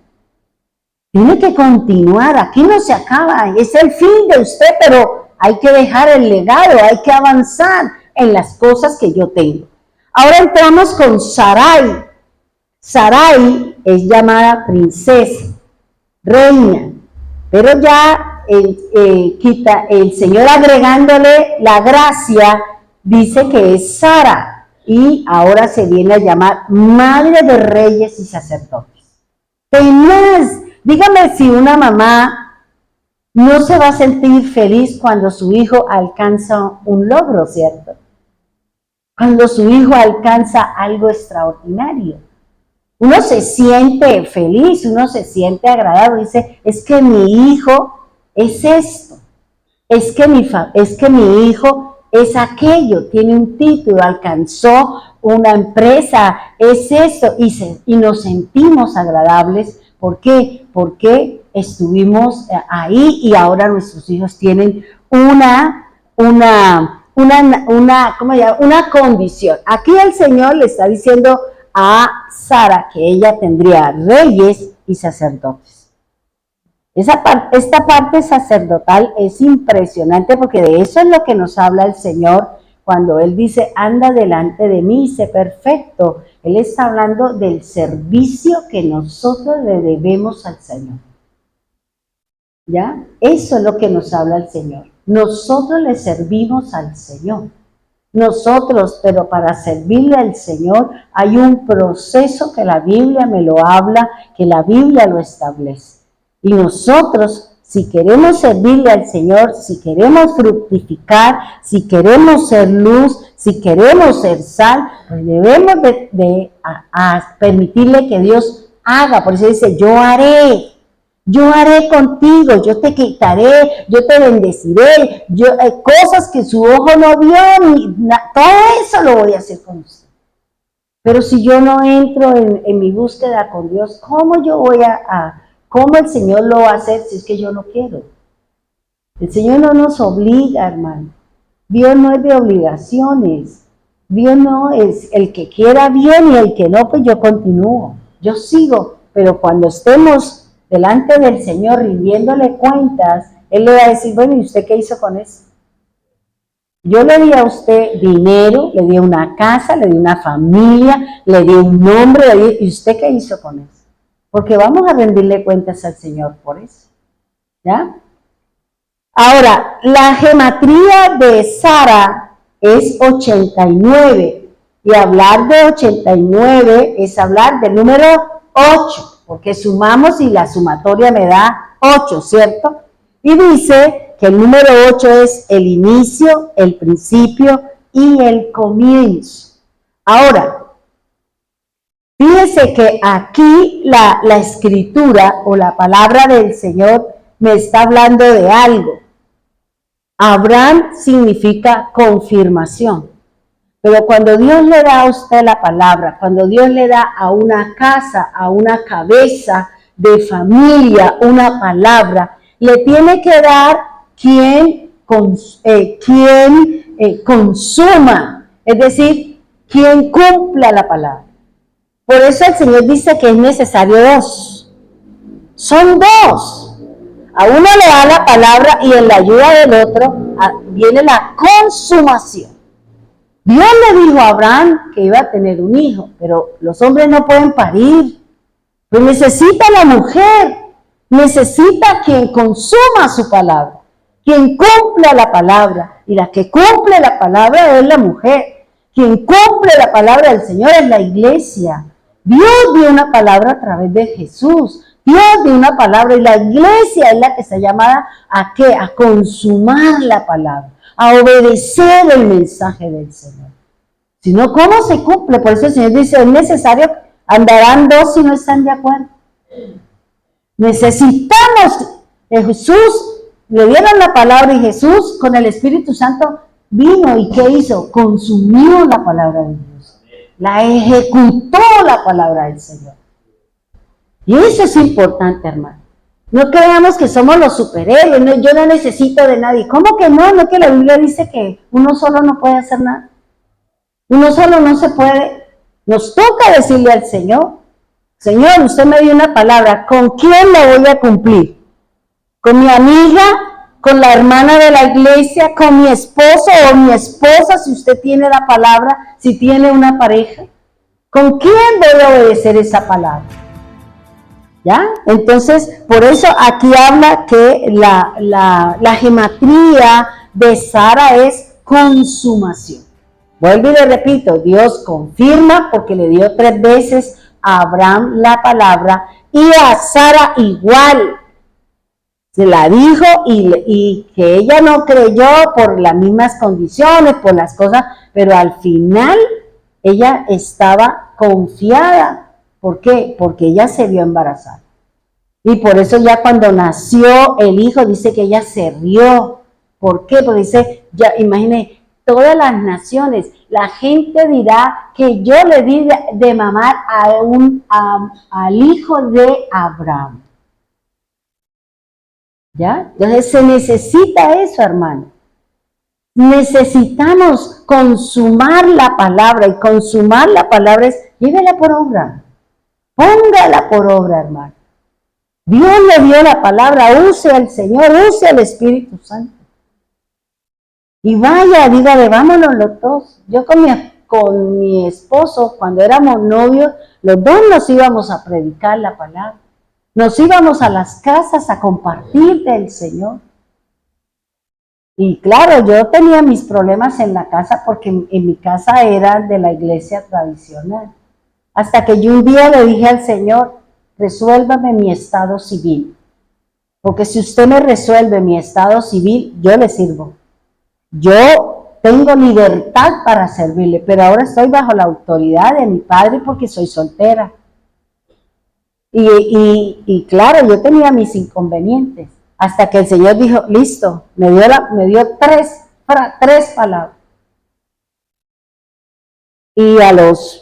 Tiene que continuar, aquí no se acaba, es el fin de usted, pero hay que dejar el legado, hay que avanzar en las cosas que yo tengo. Ahora entramos con Sarai. Sarai es llamada princesa, reina, pero ya el Señor agregándole la gracia, dice que es Sara, y ahora se viene a llamar madre de reyes y sacerdotes. Tenaz. Dígame si una mamá no se va a sentir feliz cuando su hijo alcanza un logro, ¿cierto? Cuando su hijo alcanza algo extraordinario. Uno se siente feliz, uno se siente agradable, dice, es que mi hijo es esto, es que mi hijo es aquello, tiene un título, alcanzó una empresa, es esto, y nos sentimos agradables. ¿Por qué? Porque estuvimos ahí y ahora nuestros hijos tienen una condición. Aquí el Señor le está diciendo a Sara que ella tendría reyes y sacerdotes. Esta parte sacerdotal es impresionante porque de eso es lo que nos habla el Señor cuando Él dice, anda delante de mí y sé perfecto. Él está hablando del servicio que nosotros le debemos al Señor. ¿Ya? Eso es lo que nos habla el Señor. Nosotros le servimos al Señor. Nosotros, pero para servirle al Señor hay un proceso que la Biblia me lo habla, que la Biblia lo establece. Y nosotros, si queremos servirle al Señor, si queremos fructificar, si queremos ser luz, si queremos ser sal, pues debemos de permitirle que Dios haga. Por eso dice, yo haré contigo, yo te quitaré, yo te bendeciré, cosas que su ojo no vio, todo eso lo voy a hacer con usted. Pero si yo no entro en mi búsqueda con Dios, ¿cómo el Señor lo va a hacer si es que yo no quiero? El Señor no nos obliga, hermano. Dios no es de obligaciones. Dios no es el que quiera bien y el que no, pues yo continúo. Yo sigo, pero cuando estemos delante del Señor rindiéndole cuentas, Él le va a decir, bueno, ¿y usted qué hizo con eso? Yo le di a usted dinero, le di una casa, le di una familia, le di un nombre, ¿y usted qué hizo con eso? Porque vamos a rendirle cuentas al Señor por eso. ¿Ya? Ahora, la gematría de Sara es 89. Y hablar de 89 es hablar del número 8, porque sumamos y la sumatoria me da 8, ¿cierto? Y dice que el número 8 es el inicio, el principio y el comienzo. Ahora, fíjese que aquí la escritura o la palabra del Señor me está hablando de algo. Abraham significa confirmación. Pero cuando Dios le da a usted la palabra, cuando Dios le da a una casa, a una cabeza de familia, una palabra, le tiene que dar quien consuma, es decir, quien cumpla la palabra. Por eso el Señor dice que es necesario dos. Son dos. A uno le da la palabra y en la ayuda del otro viene la consumación. Dios le dijo a Abraham que iba a tener un hijo, pero los hombres no pueden parir. Pero necesita la mujer, necesita quien consuma su palabra, quien cumpla la palabra. Y la que cumple la palabra es la mujer. Quien cumple la palabra del Señor es la iglesia. Dios dio una palabra a través de Jesús. Dios dio una palabra y la iglesia es la que está llamada ¿a qué? A consumar la palabra, a obedecer el mensaje del Señor. Si no, ¿cómo se cumple? Por eso el Señor dice, es necesario, andarán dos si no están de acuerdo. Necesitamos, Jesús, le dieron la palabra y Jesús con el Espíritu Santo vino y ¿qué hizo? Consumió la palabra de Dios, la ejecutó la palabra del Señor. Y eso es importante, hermano. No creamos que somos los superhéroes, no, yo no necesito de nadie. ¿Cómo que no? No, que la Biblia dice que uno solo no puede hacer nada. Uno solo no se puede. Nos toca decirle al Señor, Señor, usted me dio una palabra, ¿con quién la voy a cumplir? ¿Con mi amiga? ¿Con la hermana de la iglesia? ¿Con mi esposo o mi esposa? Si usted tiene la palabra, si tiene una pareja. ¿Con quién voy a obedecer esa palabra? ¿Ya? Entonces, por eso aquí habla que la gematría de Sara es consumación. Vuelvo y le repito, Dios confirma porque le dio 3 veces a Abraham la palabra y a Sara igual. Se la dijo y que ella no creyó por las mismas condiciones, por las cosas, pero al final ella estaba confiada. ¿Por qué? Porque ella se vio embarazada. Y por eso ya cuando nació el hijo, dice que ella se rió. ¿Por qué? Porque dice, ya imagine, todas las naciones, la gente dirá que yo le di de mamar al hijo de Abraham. ¿Ya? Entonces se necesita eso, hermano. Necesitamos consumar la palabra, y consumar la palabra es, llévela por obra. Póngala por obra, hermano. Dios le dio la palabra, use al Señor, use al Espíritu Santo. Y vaya, dígale, vámonos los dos. Yo con mi esposo, cuando éramos novios, los dos nos íbamos a predicar la palabra. Nos íbamos a las casas a compartir del Señor. Y claro, yo tenía mis problemas en la casa porque en mi casa era de la iglesia tradicional. Hasta que yo un día le dije al Señor, resuélvame mi estado civil. Porque si usted me resuelve mi estado civil, yo le sirvo. Yo tengo libertad para servirle, pero ahora estoy bajo la autoridad de mi padre porque soy soltera. Y claro, yo tenía mis inconvenientes. Hasta que el Señor dijo, listo, me dio tres palabras. Y a los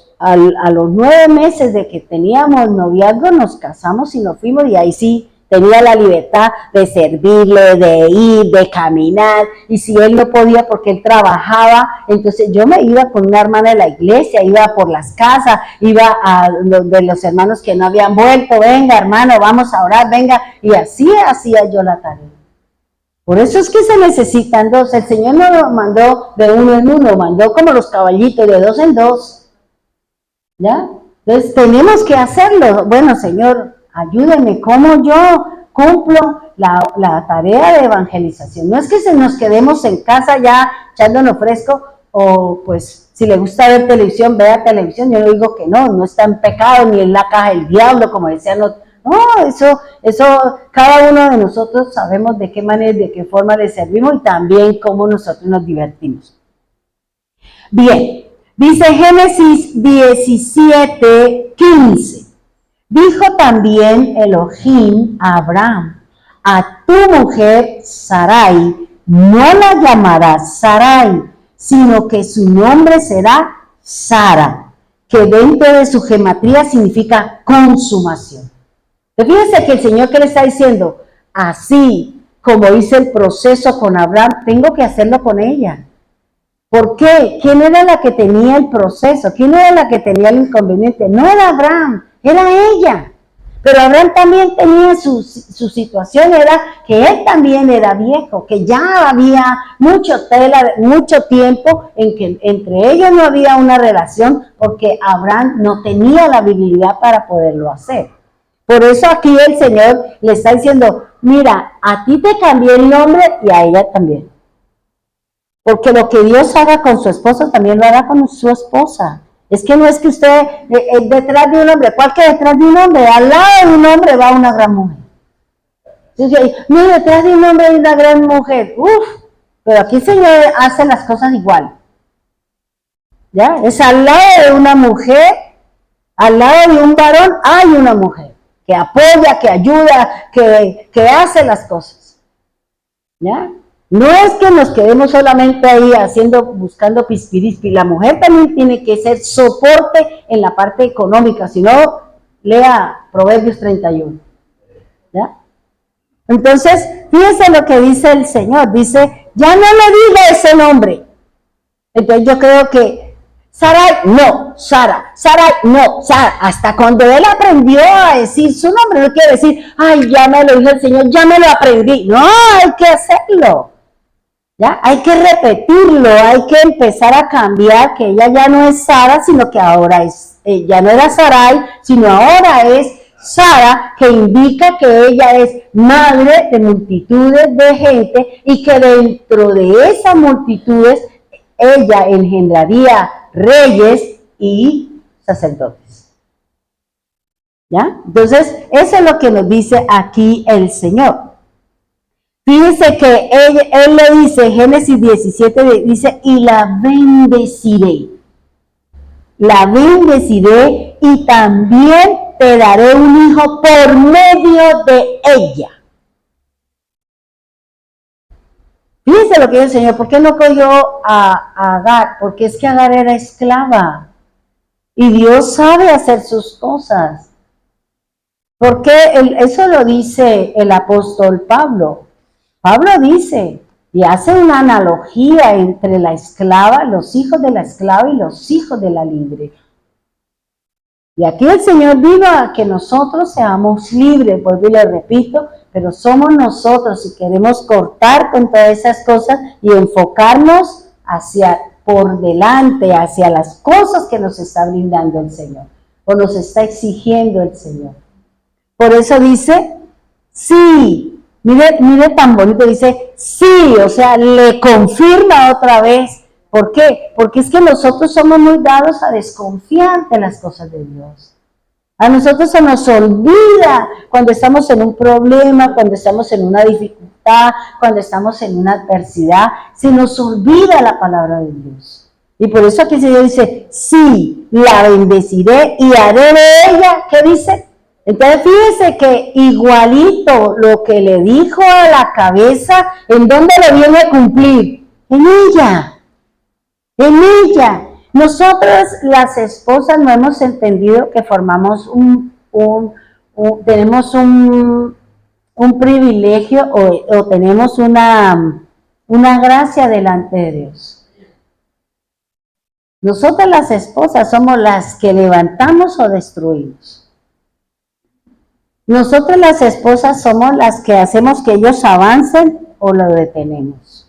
9 meses de que teníamos noviazgo, nos casamos y nos fuimos, y ahí sí tenía la libertad de servirle, de ir, de caminar, y si él no podía porque él trabajaba, entonces yo me iba con una hermana de la iglesia, iba por las casas, iba a de los hermanos que no habían vuelto, venga hermano, vamos a orar, venga, y así hacía yo la tarea. Por eso es que se necesitan dos. El Señor no lo mandó de uno en uno, mandó como los caballitos, de dos en dos. ¿Ya? Entonces tenemos que hacerlo. Bueno, Señor, ayúdeme, ¿cómo yo cumplo la tarea de evangelización? No es que nos quedemos en casa ya echándonos fresco, o pues si le gusta ver televisión, vea televisión. Yo no digo que no está en pecado ni en la caja del diablo, como decían los... No, eso cada uno de nosotros sabemos de qué manera, de qué forma le servimos y también cómo nosotros nos divertimos. Bien, dice Génesis 17:15. Dijo también Elohim a Abraham: a tu mujer Sarai no la llamarás Sarai, sino que su nombre será Sara, que dentro de su gematría significa consumación. Fíjense que el Señor, ¿qué le está diciendo? Así como hice el proceso con Abraham, tengo que hacerlo con ella. ¿Por qué? ¿Quién era la que tenía el proceso? ¿Quién era la que tenía el inconveniente? No era Abraham, era ella. Pero Abraham también tenía su situación, era que él también era viejo, que ya había mucho tiempo en que entre ellos no había una relación, porque Abraham no tenía la habilidad para poderlo hacer. Por eso aquí el Señor le está diciendo, mira, a ti te cambié el nombre y a ella también. Porque lo que Dios haga con su esposo también lo hará con su esposa. Es que no es que usted detrás de un hombre, ¿cuál que detrás de un hombre? Al lado de un hombre va una gran mujer. Entonces, no, detrás de un hombre hay una gran mujer. Pero aquí el Señor hace las cosas igual. ¿Ya? Es al lado de una mujer, al lado de un varón hay una mujer que apoya, que ayuda, que hace las cosas. ¿Ya? No es que nos quedemos solamente ahí buscando pispirispi. La mujer también tiene que ser soporte en la parte económica, si no, lea Proverbios 31. ¿Ya? Entonces, fíjense lo que dice el Señor. Dice, ya no le diga ese nombre. Entonces yo creo que Sarai, no, Sarai, no, Sara. Hasta cuando él aprendió a decir su nombre, no quiere decir, ay, ya me lo dijo el Señor, ya me lo aprendí. No, hay que hacerlo. ¿Ya? Hay que repetirlo, hay que empezar a cambiar, que ella ya no es Sara, sino que ahora ya no era Sarai, sino ahora es Sara, que indica que ella es madre de multitudes de gente y que dentro de esas multitudes ella engendraría reyes y sacerdotes. ¿Ya? Entonces, eso es lo que nos dice aquí el Señor. Fíjense que él le dice, Génesis 17, dice, y la bendeciré y también te daré un hijo por medio de ella. Fíjense lo que dice el Señor, ¿por qué no cogió a Agar? Porque es que Agar era esclava y Dios sabe hacer sus cosas. Porque eso lo dice el apóstol Pablo. Pablo dice, y hace una analogía entre la esclava, los hijos de la esclava y los hijos de la libre. Y aquí el Señor vino a que nosotros seamos libres, vuelvo y le repito, pero somos nosotros si queremos cortar con todas esas cosas y enfocarnos por delante, hacia las cosas que nos está brindando el Señor, o nos está exigiendo el Señor. Por eso dice, sí. Mire tan bonito, dice, sí, o sea, le confirma otra vez. ¿Por qué? Porque es que nosotros somos muy dados a desconfiar de las cosas de Dios. A nosotros se nos olvida cuando estamos en un problema, cuando estamos en una dificultad, cuando estamos en una adversidad, se nos olvida la palabra de Dios. Y por eso aquí el Señor dice, sí, la bendeciré y haré de ella, ¿qué dice? Entonces fíjense que igualito lo que le dijo a la cabeza, ¿en dónde lo viene a cumplir? En ella, en ella. Nosotras las esposas no hemos entendido que formamos tenemos un privilegio o tenemos una gracia delante de Dios. Nosotras las esposas somos las que levantamos o destruimos. Nosotras las esposas somos las que hacemos que ellos avancen o lo detenemos.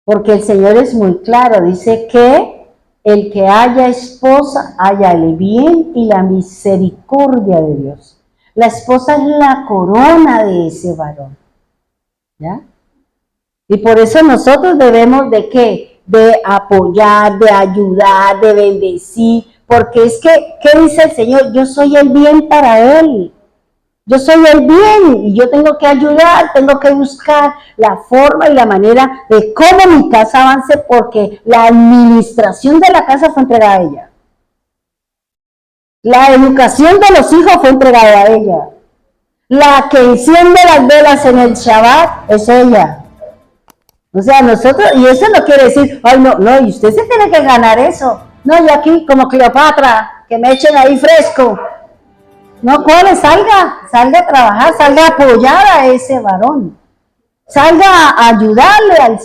Porque el Señor es muy claro, dice que el que haya esposa, haya el bien y la misericordia de Dios. La esposa es la corona de ese varón. ¿Ya? Y por eso nosotros debemos de ¿qué? De apoyar, de ayudar, de bendecir, porque es que, ¿qué dice el Señor? Yo soy el bien para él. Yo soy el bien y yo tengo que ayudar, tengo que buscar la forma y la manera de cómo mi casa avance, porque la administración de la casa fue entregada a ella. La educación de los hijos fue entregada a ella. La que enciende las velas en el Shabbat es ella. O sea, nosotros, y eso no quiere decir, ay, no, y usted se tiene que ganar eso. No, yo aquí como Cleopatra, que me echen ahí fresco. No, ¿cuál? Salga a trabajar, salga a apoyar a ese varón. Salga a ayudarle al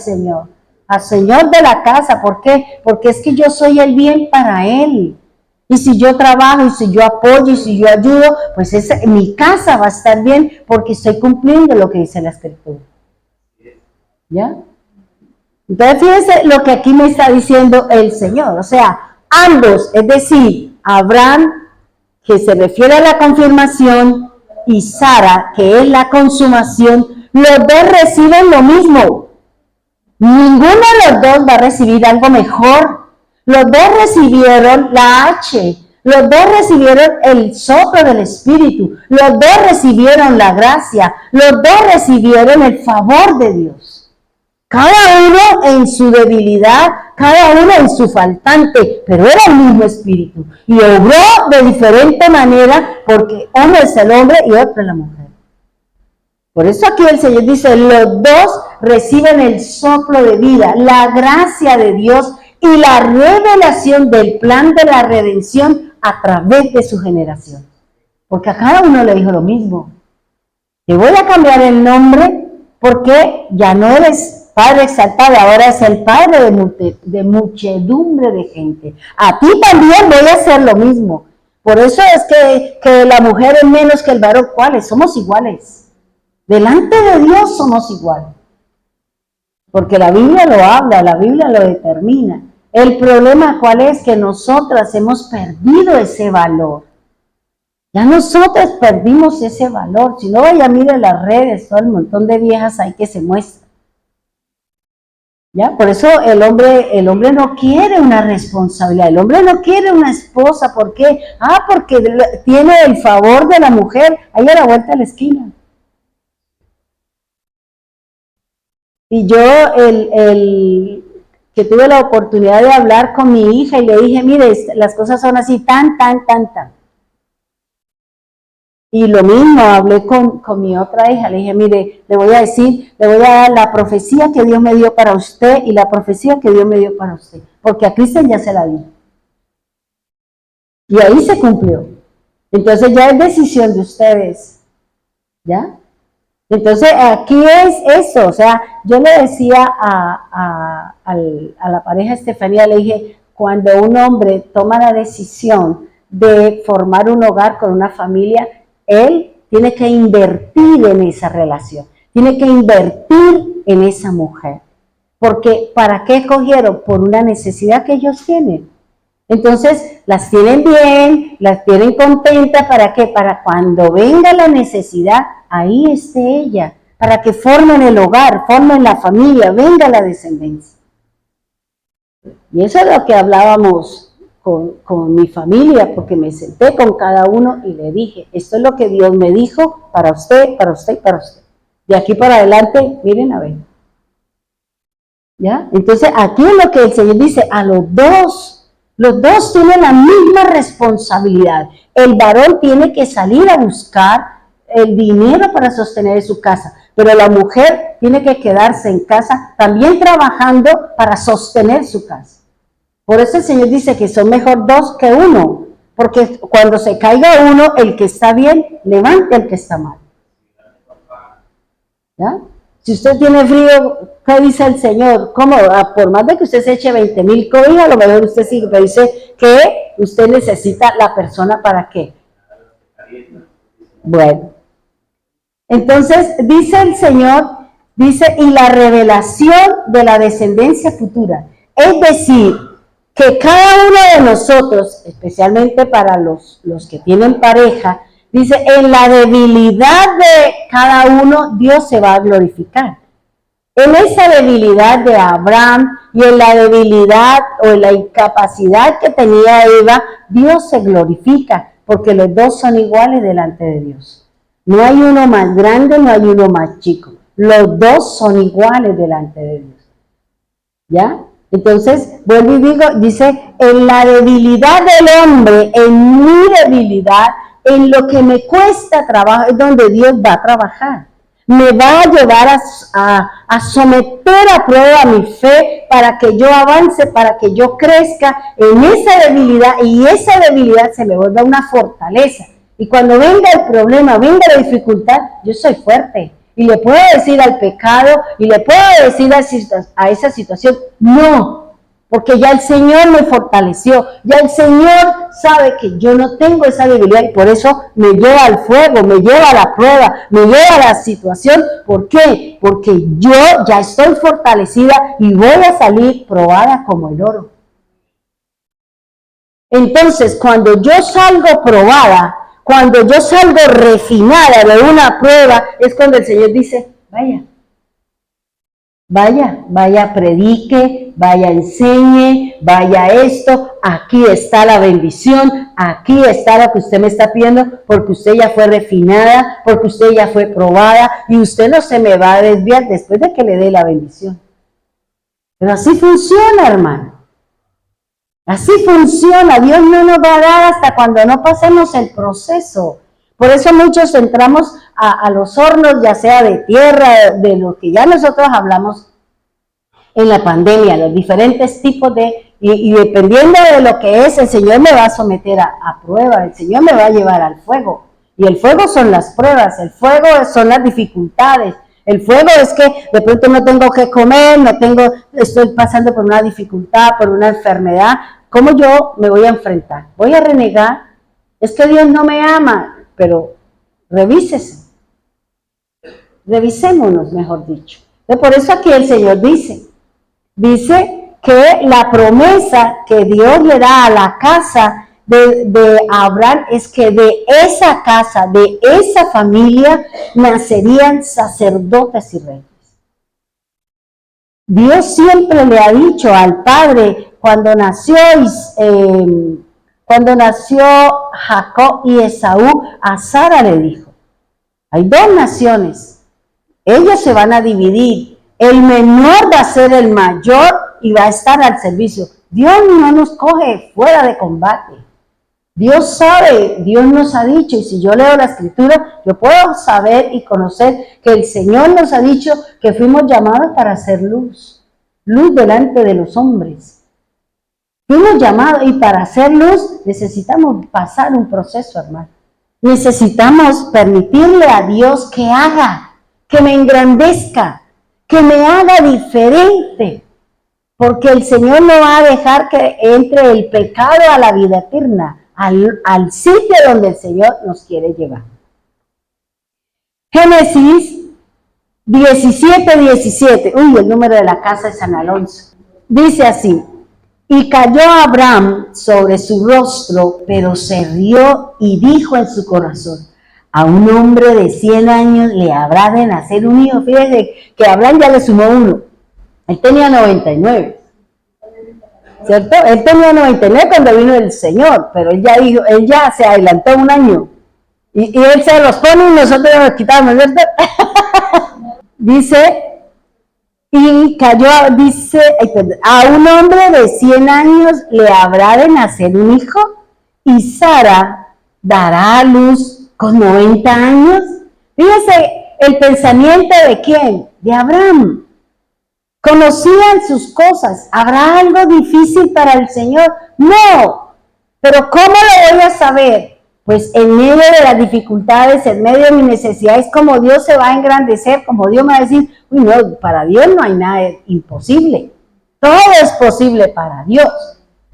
Señor de la casa. ¿Por qué? Porque es que yo soy el bien para él. Y si yo trabajo, y si yo apoyo, y si yo ayudo, pues mi casa va a estar bien porque estoy cumpliendo lo que dice la Escritura. ¿Ya? Entonces, fíjense lo que aquí me está diciendo el Señor. O sea, ambos, es decir, Abraham, que se refiere a la confirmación, y Sara, que es la consumación, los dos reciben lo mismo. Ninguno de los dos va a recibir algo mejor. Los dos recibieron la H, los dos recibieron el soplo del Espíritu, los dos recibieron la gracia, los dos recibieron el favor de Dios. Cada uno en su debilidad, cada uno en su faltante, pero era el mismo Espíritu. Y obró de diferente manera porque uno es el hombre y otro es la mujer. Por eso aquí el Señor dice, los dos reciben el soplo de vida, la gracia de Dios y la revelación del plan de la redención a través de su generación. Porque a cada uno le dijo lo mismo. Te voy a cambiar el nombre porque ya no eres Padre exaltado, ahora es el Padre de muchedumbre de gente. A ti también voy a hacer lo mismo. Por eso es que la mujer es menos que el varón. ¿Cuáles? Somos iguales. Delante de Dios somos iguales. Porque la Biblia lo habla, la Biblia lo determina. El problema, ¿cuál es? Que nosotras hemos perdido ese valor. Ya nosotras perdimos ese valor. Si no, vaya, mire las redes, todo el montón de viejas ahí que se muestran. ¿Ya? Por eso el hombre no quiere una responsabilidad, el hombre no quiere una esposa. ¿Por qué? Porque tiene el favor de la mujer ahí a la vuelta de la esquina. Y yo, que tuve la oportunidad de hablar con mi hija y le dije, mire, las cosas son así, tan. Y lo mismo, hablé con mi otra hija, le dije, mire, le voy a dar la profecía que Dios me dio para usted y la profecía que Dios me dio para usted, porque a Cristian ya se la di. Y ahí se cumplió. Entonces ya es decisión de ustedes, ¿ya? Entonces aquí es eso, o sea, yo le decía a la pareja Estefanía, le dije, cuando un hombre toma la decisión de formar un hogar con una familia, él tiene que invertir en esa relación, tiene que invertir en esa mujer. Porque, ¿para qué escogieron? Por una necesidad que ellos tienen. Entonces, las tienen bien, las tienen contentas, ¿para qué? Para cuando venga la necesidad, ahí esté ella, para que formen el hogar, formen la familia, venga la descendencia. Y eso es lo que hablábamos con mi familia, porque me senté con cada uno y le dije, esto es lo que Dios me dijo para usted, para usted y para usted. De aquí para adelante, miren a ver. ¿Ya? Entonces, aquí es lo que el Señor dice, a los dos tienen la misma responsabilidad. El varón tiene que salir a buscar el dinero para sostener su casa, pero la mujer tiene que quedarse en casa también trabajando para sostener su casa. Por eso el Señor dice que son mejor dos que uno, porque cuando se caiga uno, el que está bien, levante al que está mal. ¿Ya? Si usted tiene frío, ¿qué dice el Señor? ¿Cómo? Por más de que usted se eche 20,000 cobijas, a lo mejor usted sigue, pero dice que usted necesita la persona ¿para qué? Bueno, entonces dice el Señor, dice, y la revelación de la descendencia futura. Es decir, que cada uno de nosotros, especialmente para los que tienen pareja, dice, en la debilidad de cada uno, Dios se va a glorificar. En esa debilidad de Abraham y en la debilidad o en la incapacidad que tenía Eva, Dios se glorifica, porque los dos son iguales delante de Dios. No hay uno más grande, no hay uno más chico. Los dos son iguales delante de Dios. ¿Ya? Entonces, vuelvo y digo, dice, en la debilidad del hombre, en mi debilidad, en lo que me cuesta trabajo, es donde Dios va a trabajar. Me va a llevar a someter a prueba mi fe para que yo avance, para que yo crezca en esa debilidad, y esa debilidad se me vuelva una fortaleza. Y cuando venga el problema, venga la dificultad, yo soy fuerte. Y le puedo decir al pecado, y le puedo decir a esa situación, no, porque ya el Señor me fortaleció, ya el Señor sabe que yo no tengo esa debilidad, y por eso me lleva al fuego, me lleva a la prueba, me lleva a la situación. ¿Por qué? Porque yo ya estoy fortalecida y voy a salir probada como el oro. Entonces, cuando yo salgo probada, cuando yo salgo refinada de una prueba, es cuando el Señor dice, vaya, predique, vaya, enseñe, vaya esto, aquí está la bendición, aquí está lo que usted me está pidiendo, porque usted ya fue refinada, porque usted ya fue probada, y usted no se me va a desviar después de que le dé la bendición. Pero así funciona, hermano. Así funciona. Dios no nos va a dar hasta cuando no pasemos el proceso. Por eso muchos entramos a los hornos, ya sea de tierra, de lo que ya nosotros hablamos en la pandemia, los diferentes tipos y dependiendo de lo que es, el Señor me va a someter a prueba, el Señor me va a llevar al fuego. Y el fuego son las pruebas, el fuego son las dificultades. El fuego es que de pronto no tengo que comer, estoy pasando por una dificultad, por una enfermedad. ¿Cómo yo me voy a enfrentar? ¿Voy a renegar? Es que Dios no me ama, pero revísese. Revisémonos, mejor dicho. Por eso aquí el Señor dice que la promesa que Dios le da a la casa de Abraham es que de esa casa, de esa familia, nacerían sacerdotes y reyes. Dios siempre le ha dicho al padre, cuando nació Jacob y Esaú, a Sara le dijo, hay dos naciones, ellos se van a dividir, el menor va a ser el mayor y va a estar al servicio. Dios no nos coge fuera de combate. Dios sabe, Dios nos ha dicho, y si yo leo la escritura, yo puedo saber y conocer que el Señor nos ha dicho que fuimos llamados para hacer luz delante de los hombres. Fuimos llamados, y para hacer luz necesitamos pasar un proceso, hermano. Necesitamos permitirle a Dios que haga, que me engrandezca, que me haga diferente, porque el Señor no va a dejar que entre el pecado a la vida eterna, al sitio donde el Señor nos quiere llevar. Génesis 17:17, el número de la casa de San Alonso, dice así, y cayó Abraham sobre su rostro, pero se rió y dijo en su corazón, a un hombre de 100 años le habrá de nacer un hijo. Fíjense que Abraham ya le sumó uno, él tenía 99. ¿Cierto? Él tenía 99 cuando vino el Señor, pero él ya se adelantó un año. Y él se los pone y nosotros nos quitamos, ¿cierto? Dice, y cayó, a un hombre de 100 años le habrá de nacer un hijo, y Sara dará a luz con 90 años. Fíjese el pensamiento de ¿quién? De Abraham. Conocían sus cosas. ¿Habrá algo difícil para el Señor? No. Pero ¿cómo lo voy a saber? pues en medio de las dificultades, en medio de mis necesidades, como Dios se va a engrandecer, como Dios me va a decir, uy, no, para Dios no hay nada imposible. Todo es posible para Dios.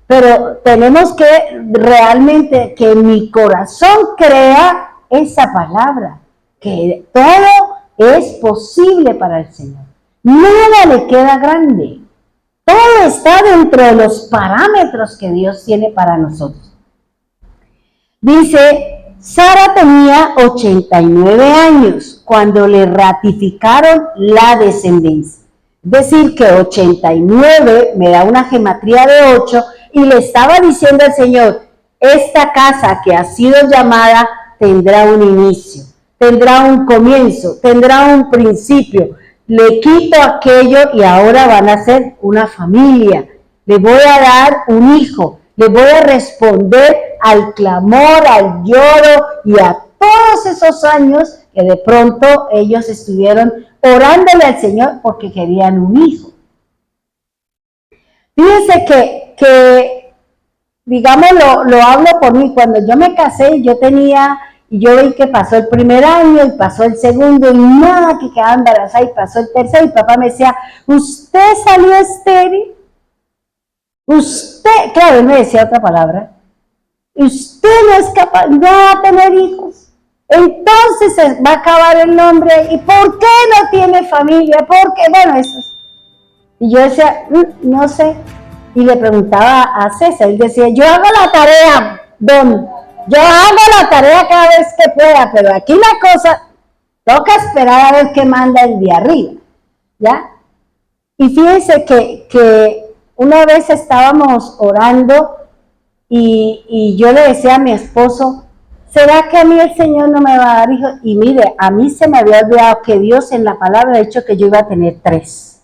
Pero tenemos que realmente que mi corazón crea esa palabra, que todo es posible para el Señor. Nada le queda grande. Todo está dentro de los parámetros que Dios tiene para nosotros. Dice, Sara tenía 89 años cuando le ratificaron la descendencia. Es decir, que 89 me da una gematría de 8 y le estaba diciendo al Señor, esta casa que ha sido llamada tendrá un inicio, tendrá un comienzo, tendrá un principio. Le quito aquello y ahora van a ser una familia. Le voy a dar un hijo. Le voy a responder al clamor, al lloro y a todos esos años que de pronto ellos estuvieron orándole al Señor porque querían un hijo. Fíjense que digamos, lo hablo por mí. Cuando yo me casé, yo vi que pasó el primer año y pasó el segundo y nada, que quedaba embarazada y pasó el tercero y papá me decía, ¿usted salió estéril? Usted, claro, él me decía otra palabra, usted no es capaz, no va a tener hijos, entonces va a acabar el nombre, ¿y por qué no tiene familia? ¿Por qué? Bueno, eso es. Y yo decía, no sé, y le preguntaba a César, él decía, yo hago la tarea, yo hago la tarea cada vez que pueda, pero aquí la cosa, toca esperar a ver qué manda el de arriba, ¿ya? Y fíjense que una vez estábamos orando y yo le decía a mi esposo, ¿será que a mí el Señor no me va a dar hijos? Y mire, a mí se me había olvidado que Dios en la palabra ha dicho que yo iba a tener 3,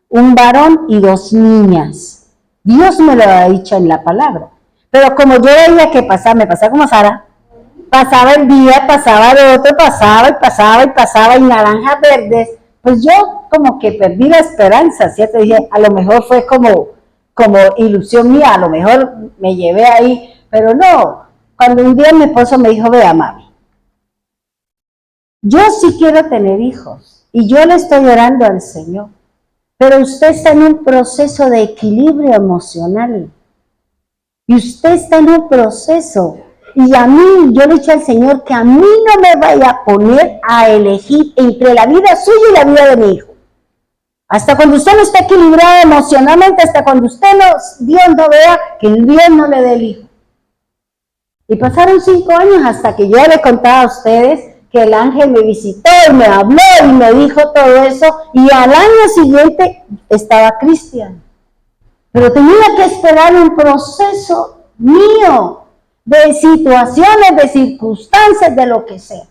un varón y 2 niñas. Dios me lo ha dicho en la palabra. Pero como yo veía que me pasaba como Sara, pasaba el día, pasaba el otro, pasaba y naranjas verdes, pues yo como que perdí la esperanza, ¿cierto? Dije, a lo mejor fue como ilusión mía, a lo mejor me llevé ahí, pero no. Cuando un día mi esposo me dijo, vea mami, yo sí quiero tener hijos y yo le estoy orando al Señor, pero usted está en un proceso de equilibrio emocional y usted está en un proceso. Y a mí, yo le he dicho al Señor que a mí no me vaya a poner a elegir entre la vida suya y la vida de mi hijo. Hasta cuando usted no está equilibrado emocionalmente, hasta cuando Dios no vea que Dios no le dé el hijo. Y pasaron 5 años hasta que yo le contaba a ustedes que el ángel me visitó y me habló y me dijo todo eso. Y al año siguiente estaba Cristian. Pero tenía que esperar un proceso mío de situaciones, de circunstancias, de lo que sea.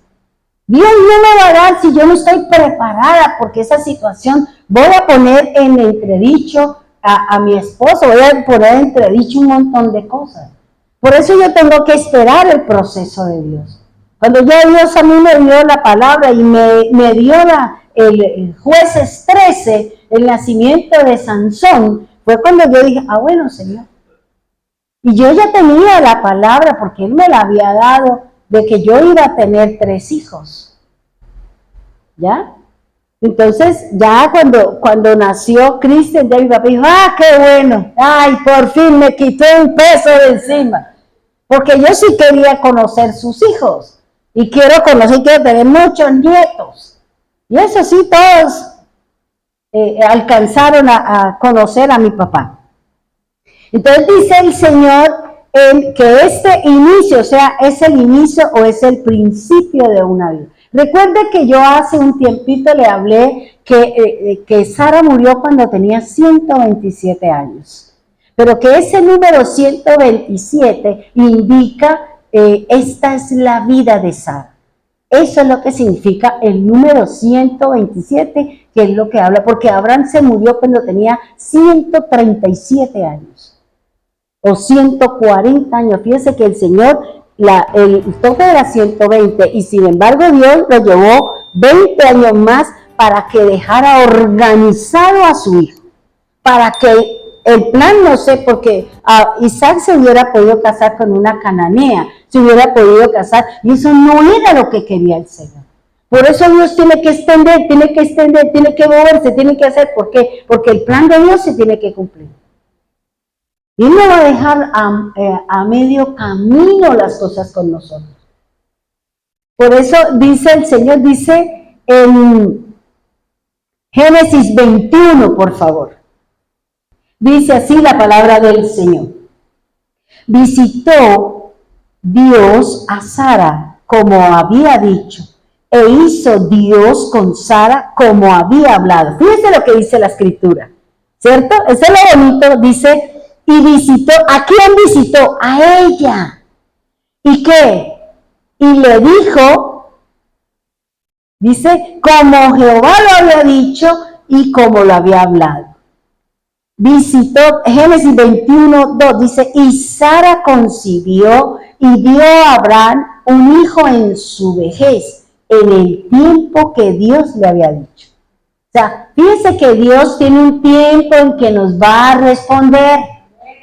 Dios no me va a dar si yo no estoy preparada, porque esa situación voy a poner en entredicho a mi esposo, voy a poner en entredicho un montón de cosas. Por eso yo tengo que esperar el proceso de Dios. Cuando ya Dios a mí me dio la palabra y me dio el Jueces 13, el nacimiento de Sansón, fue cuando yo dije, bueno, Señor. Y yo ya tenía la palabra, porque Él me la había dado, de que yo iba a tener 3 hijos. ¿Ya? Entonces, ya cuando nació Cristian, ya mi papá dijo, qué bueno, ay, por fin me quitó un peso de encima. Porque yo sí quería conocer sus hijos. Y quiero tener muchos nietos. Y eso sí, todos alcanzaron a conocer a mi papá. Entonces dice el Señor que este inicio, o sea, es el inicio o es el principio de una vida. Recuerde que yo hace un tiempito le hablé que Sara murió cuando tenía 127 años. Pero que ese número 127 indica, esta es la vida de Sara. Eso es lo que significa el número 127, que es lo que habla, porque Abraham se murió cuando tenía 137 años. O 140 años. Fíjense que el Señor, el tope era 120 y sin embargo Dios lo llevó 20 años más para que dejara organizado a su hijo. Para que el plan, no sé, porque Isaac se hubiera podido casar con una cananea, se hubiera podido casar, y eso no era lo que quería el Señor. Por eso Dios tiene que extender, tiene que moverse, tiene que hacer. ¿Por qué? Porque el plan de Dios se tiene que cumplir. Y Él no va a dejar a medio camino las cosas con nosotros. Por eso dice el Señor, dice en Génesis 21, por favor. Dice así la palabra del Señor. Visitó Dios a Sara como había dicho, e hizo Dios con Sara como había hablado. Fíjense lo que dice la Escritura, ¿cierto? Eso es lo bonito, dice, y visitó, ¿a quién visitó? A ella. ¿Y qué? Y le dijo, dice, como Jehová lo había dicho y como lo había hablado. Visitó, Génesis 21, 2, dice, y Sara concibió y dio a Abraham un hijo en su vejez, en el tiempo que Dios le había dicho. O sea, fíjense que Dios tiene un tiempo en que nos va a responder,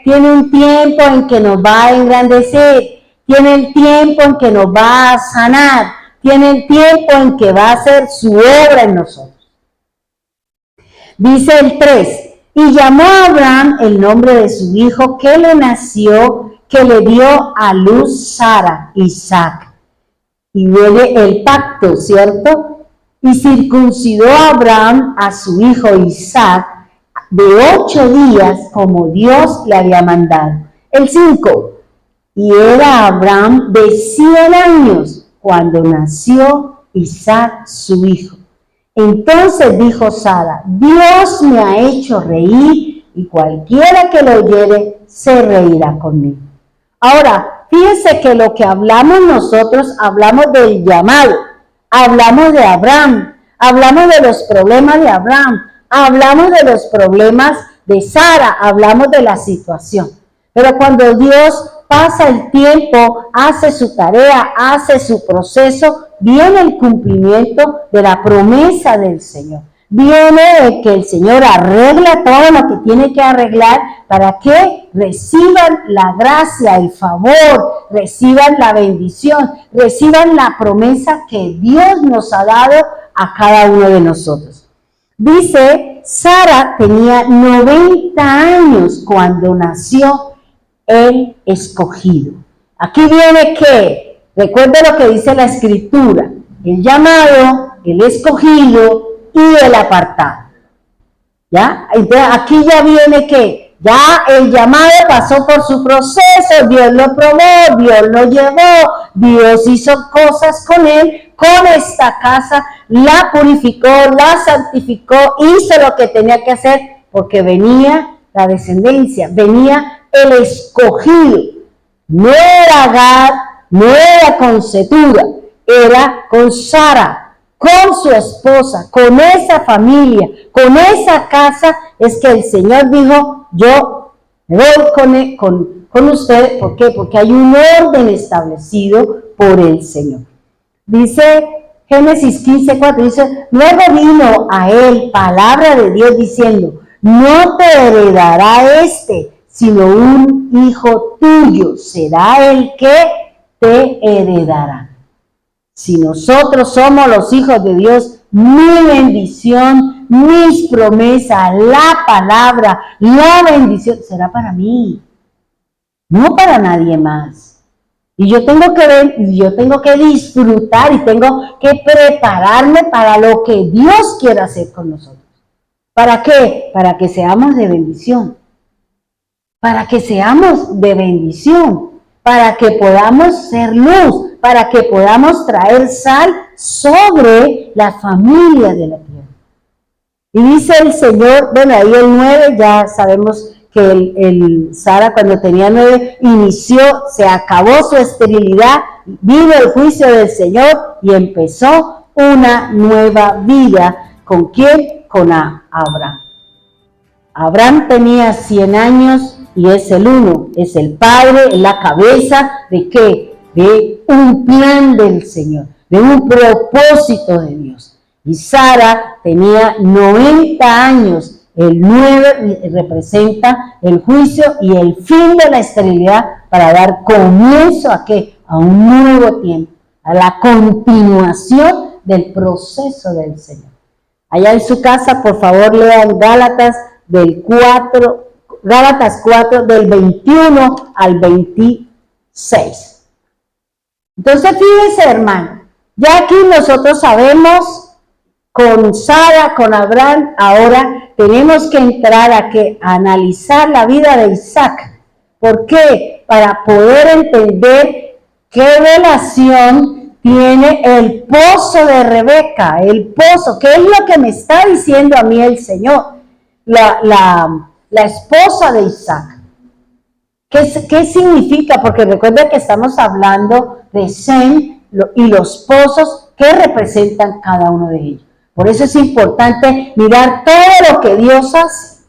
tiene un tiempo en que nos va a engrandecer, tiene el tiempo en que nos va a sanar, tiene el tiempo en que va a hacer su obra en nosotros. Dice el 3, y llamó a Abraham el nombre de su hijo que le nació, que le dio a luz Sara, Isaac. Y viene el pacto, ¿cierto? Y circuncidó a Abraham a su hijo Isaac de 8 días, como Dios le había mandado. El 5, y era Abraham de 100 años cuando nació Isaac su hijo. Entonces dijo Sara, Dios me ha hecho reír y cualquiera que lo oyere se reirá conmigo. Ahora, fíjense que lo que hablamos nosotros, hablamos del llamado, hablamos de Abraham, hablamos de los problemas de Abraham, hablamos de los problemas de Sara, hablamos de la situación. Pero cuando Dios pasa el tiempo, hace su tarea, hace su proceso, viene el cumplimiento de la promesa del Señor. Viene que el Señor arregla todo lo que tiene que arreglar para que reciban la gracia, el favor, reciban la bendición, reciban la promesa que Dios nos ha dado a cada uno de nosotros. Dice, Sara tenía 90 años cuando nació el escogido. Aquí viene que, recuerde lo que dice la Escritura, el llamado, el escogido y el apartado. ¿Ya? Entonces aquí ya viene que ya el llamado pasó por su proceso, Dios lo probó, Dios lo llevó, Dios hizo cosas con él, con esta casa, la purificó, la santificó, hizo lo que tenía que hacer porque venía la descendencia, venía el escogido. No era Agar, no era con Cetura, era con Sara, con su esposa, con esa familia, con esa casa, es que el Señor dijo, yo me voy con usted. ¿Por qué? Porque hay un orden establecido por el Señor. Dice Génesis 15:4, dice, luego vino a él palabra de Dios diciendo, no te heredará sino un hijo tuyo será el que te heredará. Si nosotros somos los hijos de Dios, mi bendición, mis promesas, la palabra, la bendición será para mí, no para nadie más. Y yo tengo que ver, y yo tengo que disfrutar y tengo que prepararme para lo que Dios quiera hacer con nosotros. ¿Para qué? Para que seamos de bendición. Para que seamos de bendición, para que podamos ser luz, para que podamos traer sal sobre la familia de la tierra. Y dice el Señor, bueno, ahí el 9, ya sabemos que Sara cuando tenía 9 inició, se acabó su esterilidad, vino el juicio del Señor y empezó una nueva vida. ¿Con quién? Con Abraham. Abraham tenía 100 años y es el uno, es el padre, es la cabeza de ¿qué? De un plan del Señor, de un propósito de Dios. Y Sara tenía 90 años, el 9 representa el juicio y el fin de la esterilidad para dar comienzo a ¿qué? a un nuevo tiempo, a la continuación del proceso del Señor. Allá en su casa, por favor, lean Gálatas 4, del 21 al 26. Entonces, fíjense, hermano, ya aquí nosotros sabemos con Sara, con Abraham, ahora tenemos que entrar a analizar la vida de Isaac. ¿Por qué? Para poder entender qué relación tiene el pozo de Rebeca, el pozo, ¿qué es lo que me está diciendo a mí el Señor? La esposa de Isaac. ¿Qué significa? Porque recuerda que estamos hablando de Sem y los pozos que representan cada uno de ellos. Por eso es importante mirar todo lo que Dios hace,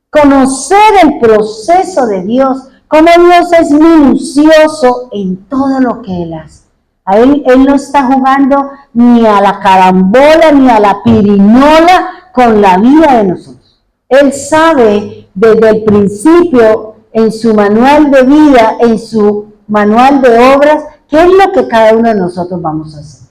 conocer el proceso de Dios, cómo Dios es minucioso en todo lo que Él hace. Él no está jugando ni a la carambola ni a la pirinola con la vida de nosotros. Él sabe desde el principio, en su manual de vida, en su manual de obras, qué es lo que cada uno de nosotros vamos a hacer.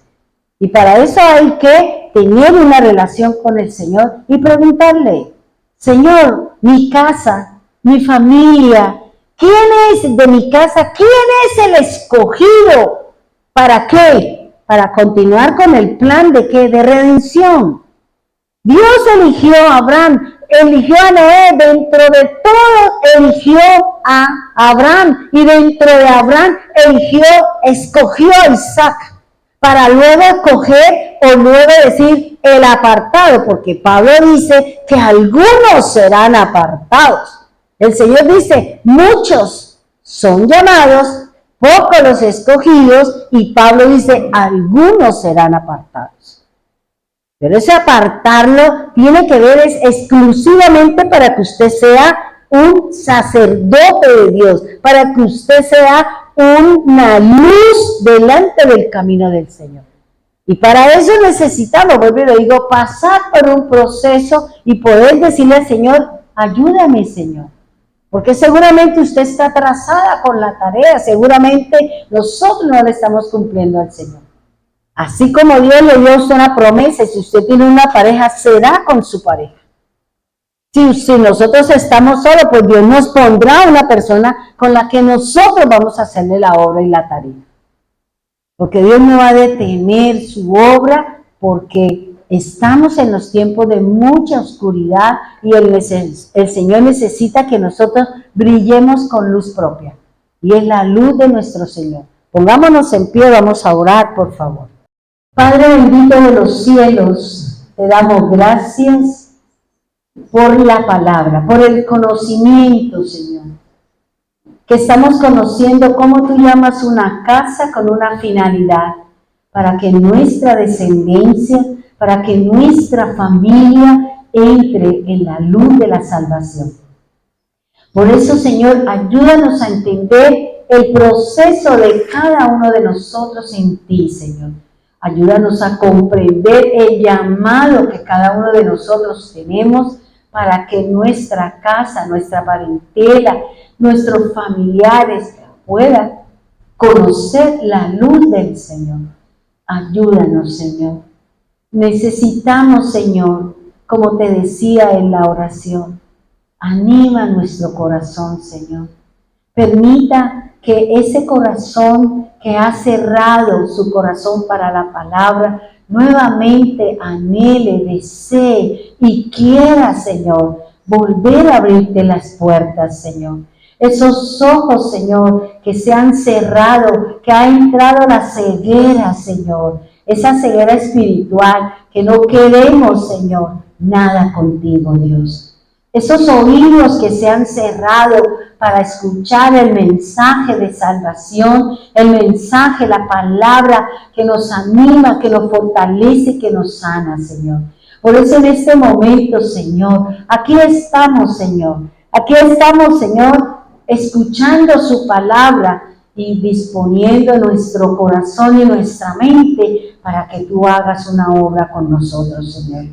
Y para eso hay que tener una relación con el Señor y preguntarle, Señor, mi casa, mi familia, ¿quién es de mi casa? ¿Quién es el escogido? ¿Para qué? Para continuar con el plan de ¿qué? De redención. Dios eligió a Abraham, eligió a Noé, dentro de todo eligió a Abraham y dentro de Abraham escogió a Isaac para luego escoger o luego decir el apartado, porque Pablo dice que algunos serán apartados. El Señor dice, muchos son llamados, pocos los escogidos, y Pablo dice, algunos serán apartados. Pero ese apartarlo tiene que ver exclusivamente para que usted sea un sacerdote de Dios, para que usted sea una luz delante del camino del Señor. Y para eso necesitamos, vuelvo y le digo, pasar por un proceso y poder decirle al Señor, ayúdame, Señor. Porque seguramente usted está atrasada con la tarea, seguramente nosotros no le estamos cumpliendo al Señor. Así como Dios le dio a usted una promesa, si usted tiene una pareja, será con su pareja. Si nosotros estamos solos, pues Dios nos pondrá una persona con la que nosotros vamos a hacerle la obra y la tarea. Porque Dios no va a detener su obra, porque estamos en los tiempos de mucha oscuridad y el Señor necesita que nosotros brillemos con luz propia. Y es la luz de nuestro Señor. Pongámonos en pie, vamos a orar, por favor. Padre bendito de los cielos, te damos gracias por la palabra, por el conocimiento, Señor. Que estamos conociendo cómo tú llamas una casa con una finalidad, para que nuestra descendencia, para que nuestra familia entre en la luz de la salvación. Por eso, Señor, ayúdanos a entender el proceso de cada uno de nosotros en ti, Señor. Ayúdanos a comprender el llamado que cada uno de nosotros tenemos para que nuestra casa, nuestra parentela, nuestros familiares puedan conocer la luz del Señor. Ayúdanos, Señor. Necesitamos, Señor, como te decía en la oración, anima nuestro corazón, Señor. Permita que ese corazón que ha cerrado su corazón para la palabra, nuevamente anhele, desee y quiera, Señor, volver a abrirte las puertas, Señor. Esos ojos, Señor, que se han cerrado, que ha entrado la ceguera, Señor, esa ceguera espiritual, que no queremos, Señor, nada contigo, Dios. Esos oídos que se han cerrado para escuchar el mensaje de salvación, el mensaje, la palabra que nos anima, que nos fortalece, que nos sana, Señor. Por eso en este momento, Señor, aquí estamos, Señor. Aquí estamos, Señor, escuchando su palabra y disponiendo nuestro corazón y nuestra mente para que tú hagas una obra con nosotros, Señor.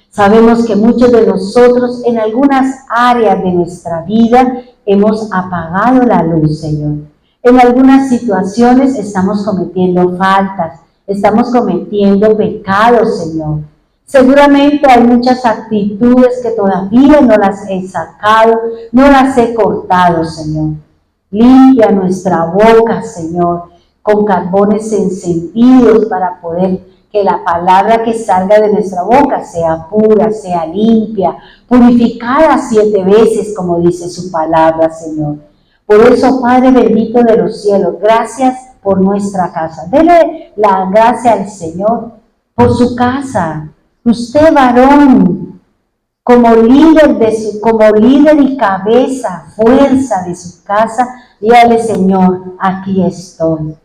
Sabemos que muchos de nosotros en algunas áreas de nuestra vida hemos apagado la luz, Señor. En algunas situaciones estamos cometiendo faltas, estamos cometiendo pecados, Señor. Seguramente hay muchas actitudes que todavía no las he sacado, no las he cortado, Señor. Limpia nuestra boca, Señor, con carbones encendidos para poder que la palabra que salga de nuestra boca sea pura, sea limpia, purificada 7 veces, como dice su palabra, Señor. Por eso, Padre bendito de los cielos, gracias por nuestra casa. Dele la gracia al Señor por su casa. Usted, varón, como líder y cabeza, fuerza de su casa, dígale, Señor, aquí estoy.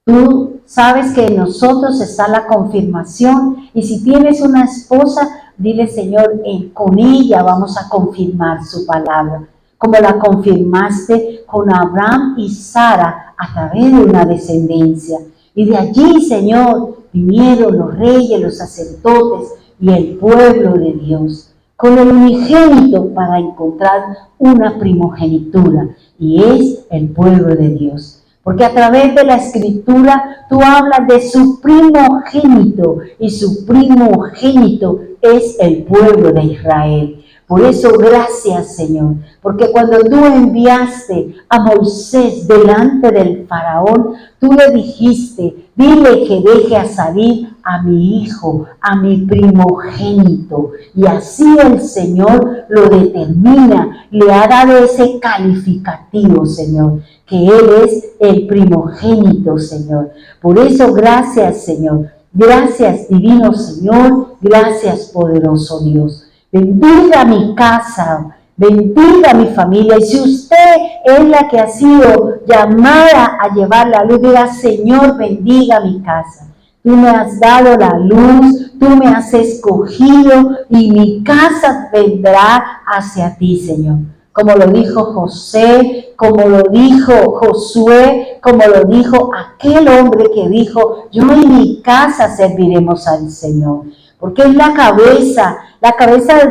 Tú sabes que en nosotros está la confirmación, y si tienes una esposa, dile, Señor, con ella vamos a confirmar su palabra, como la confirmaste con Abraham y Sara a través de una descendencia. Y de allí, Señor, vinieron los reyes, los sacerdotes y el pueblo de Dios, con el unigénito para encontrar una primogenitura, y es el pueblo de Dios. Porque a través de la Escritura tú hablas de su primogénito, y su primogénito es el pueblo de Israel. Por eso, gracias, Señor, porque cuando tú enviaste a Moisés delante del faraón, tú le dijiste, dile que deje a salir a mi hijo, a mi primogénito. Y así el Señor lo determina, le ha dado ese calificativo, Señor, que Él es el primogénito, Señor. Por eso, gracias, Señor. Gracias, divino Señor. Gracias, poderoso Dios. Bendiga mi casa, bendiga mi familia. Y si usted es la que ha sido llamada a llevar la luz, diga, Señor, bendiga mi casa. Tú me has dado la luz, tú me has escogido, y mi casa vendrá hacia ti, Señor. Como lo dijo José, como lo dijo Josué, como lo dijo aquel hombre que dijo, yo y mi casa serviremos al Señor. Porque es la cabeza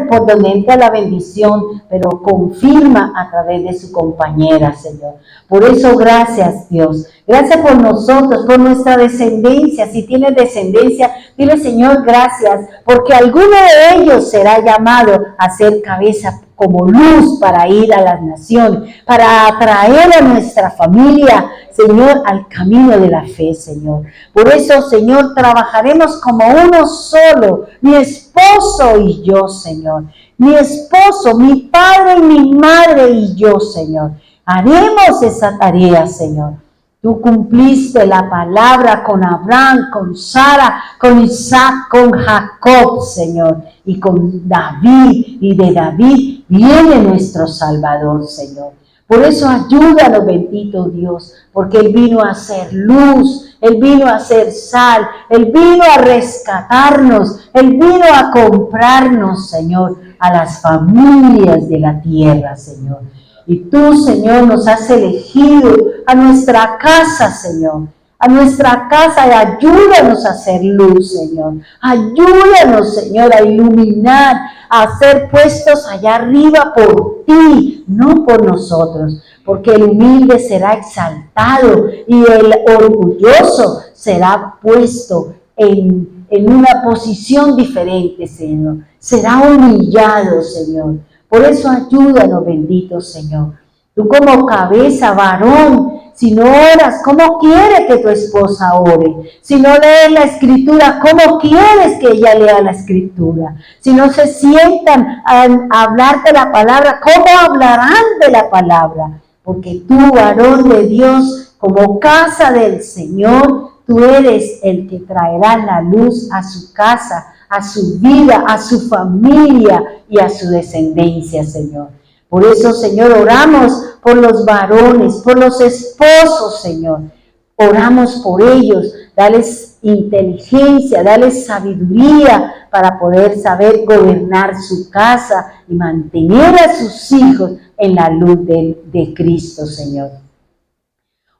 por donde entra la bendición, pero confirma a través de su compañera, Señor. Por eso, gracias, Dios. Gracias por nosotros, por nuestra descendencia. Si tienes descendencia, dile, Señor, gracias, porque alguno de ellos será llamado a ser cabeza como luz para ir a las naciones, para atraer a nuestra familia, Señor, al camino de la fe, Señor. Por eso, Señor, trabajaremos como uno solo, mi esposo y yo, Señor. Mi esposo, mi padre y mi madre y yo, Señor. Haremos esa tarea, Señor. Tú cumpliste la palabra con Abraham, con Sara, con Isaac, con Jacob, Señor, y con David, y de David viene nuestro Salvador, Señor. Por eso ayúdanos, bendito Dios, porque Él vino a ser luz, Él vino a ser sal, Él vino a rescatarnos, Él vino a comprarnos, Señor, a las familias de la tierra, Señor. Y tú, Señor, nos has elegido a nuestra casa, Señor. A nuestra casa, y ayúdanos a hacer luz, Señor. Ayúdanos, Señor, a iluminar, a ser puestos allá arriba por ti, no por nosotros. Porque el humilde será exaltado y el orgulloso será puesto en una posición diferente, Señor. Será humillado, Señor. Por eso ayúdanos, bendito Señor. Tú como cabeza, varón, si no oras, ¿cómo quieres que tu esposa ore? Si no lees la Escritura, ¿cómo quieres que ella lea la Escritura? Si no se sientan a hablar de la palabra, ¿cómo hablarán de la palabra? Porque tú, varón de Dios, como casa del Señor, tú eres el que traerá la luz a su casa, a su vida, a su familia y a su descendencia, Señor. Por eso, Señor, oramos por los varones, por los esposos, Señor. Oramos por ellos, dales inteligencia, dales sabiduría para poder saber gobernar su casa y mantener a sus hijos en la luz de Cristo, Señor.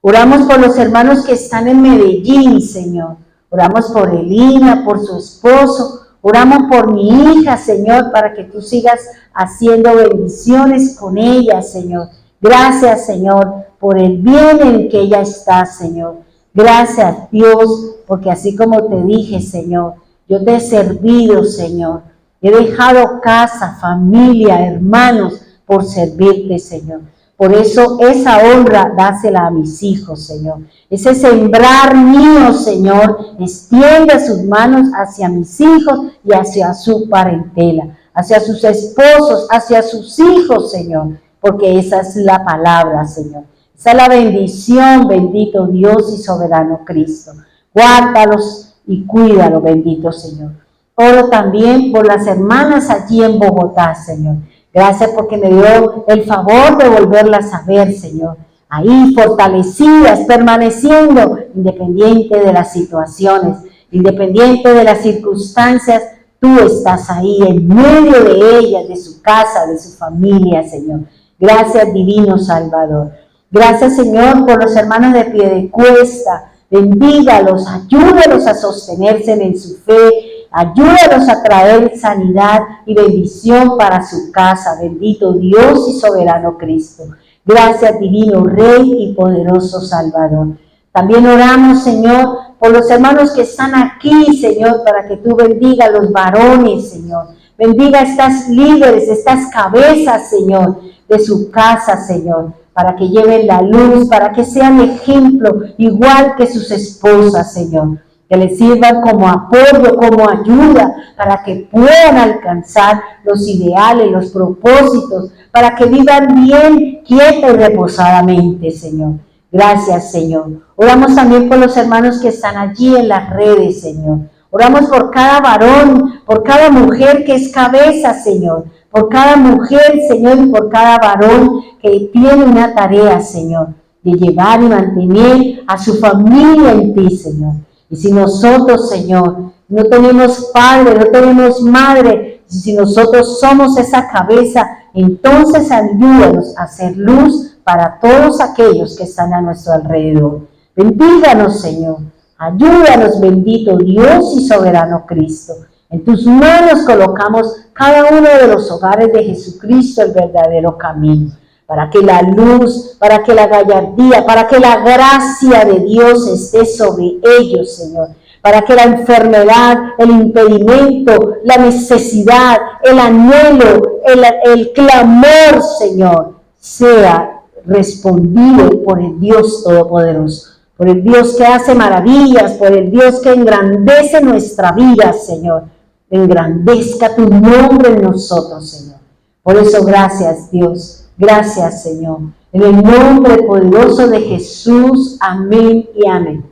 Oramos por los hermanos que están en Medellín, Señor. Oramos por Elina, por su esposo. Oramos por mi hija, Señor, para que tú sigas haciendo bendiciones con ella, Señor. Gracias, Señor, por el bien en que ella está, Señor. Gracias, Dios, porque así como te dije, Señor, yo te he servido, Señor. He dejado casa, familia, hermanos, por servirte, Señor. Por eso esa honra dásela a mis hijos, Señor. Ese sembrar mío, Señor, extiende sus manos hacia mis hijos y hacia su parentela, hacia sus esposos, hacia sus hijos, Señor, porque esa es la palabra, Señor. Esa es la bendición, bendito Dios y soberano Cristo. Guárdalos y cuídalos, bendito Señor. Oro también por las hermanas allí en Bogotá, Señor. Gracias porque me dio el favor de volverlas a ver, Señor. Ahí fortalecidas, permaneciendo, independiente de las situaciones, independiente de las circunstancias, tú estás ahí en medio de ellas, de su casa, de su familia, Señor. Gracias, divino Salvador. Gracias, Señor, por los hermanos de Piedecuesta. Bendígalos, ayúdalos a sostenerse en su fe, ayúdalos a traer sanidad y bendición para su casa. Bendito Dios y soberano Cristo. Gracias, divino Rey y poderoso Salvador. También oramos, Señor, por los hermanos que están aquí, Señor, para que tú bendiga a los varones, Señor. Bendiga a estas líderes, estas cabezas, Señor, de su casa, Señor, para que lleven la luz, para que sean ejemplo, igual que sus esposas, Señor. Que les sirvan como apoyo, como ayuda, para que puedan alcanzar los ideales, los propósitos, para que vivan bien, quieta y reposadamente, Señor. Gracias, Señor. Oramos también por los hermanos que están allí en las redes, Señor. Oramos por cada varón, por cada mujer que es cabeza, Señor. Por cada mujer, Señor, y por cada varón que tiene una tarea, Señor, de llevar y mantener a su familia en ti, Señor. Y si nosotros, Señor, no tenemos padre, no tenemos madre, si nosotros somos esa cabeza, entonces ayúdanos a hacer luz para todos aquellos que están a nuestro alrededor. Bendíganos, Señor. Ayúdanos, bendito Dios y soberano Cristo. En tus manos colocamos cada uno de los hogares de Jesucristo, el verdadero camino, para que la luz, para que la gallardía, para que la gracia de Dios esté sobre ellos, Señor, para que la enfermedad, el impedimento, la necesidad, el anhelo, el clamor, Señor, sea respondido por el Dios Todopoderoso, por el Dios que hace maravillas, por el Dios que engrandece nuestra vida, Señor. Engrandezca tu nombre en nosotros, Señor. Por eso, gracias, Dios. Gracias, Señor. En el nombre poderoso de Jesús. Amén y amén.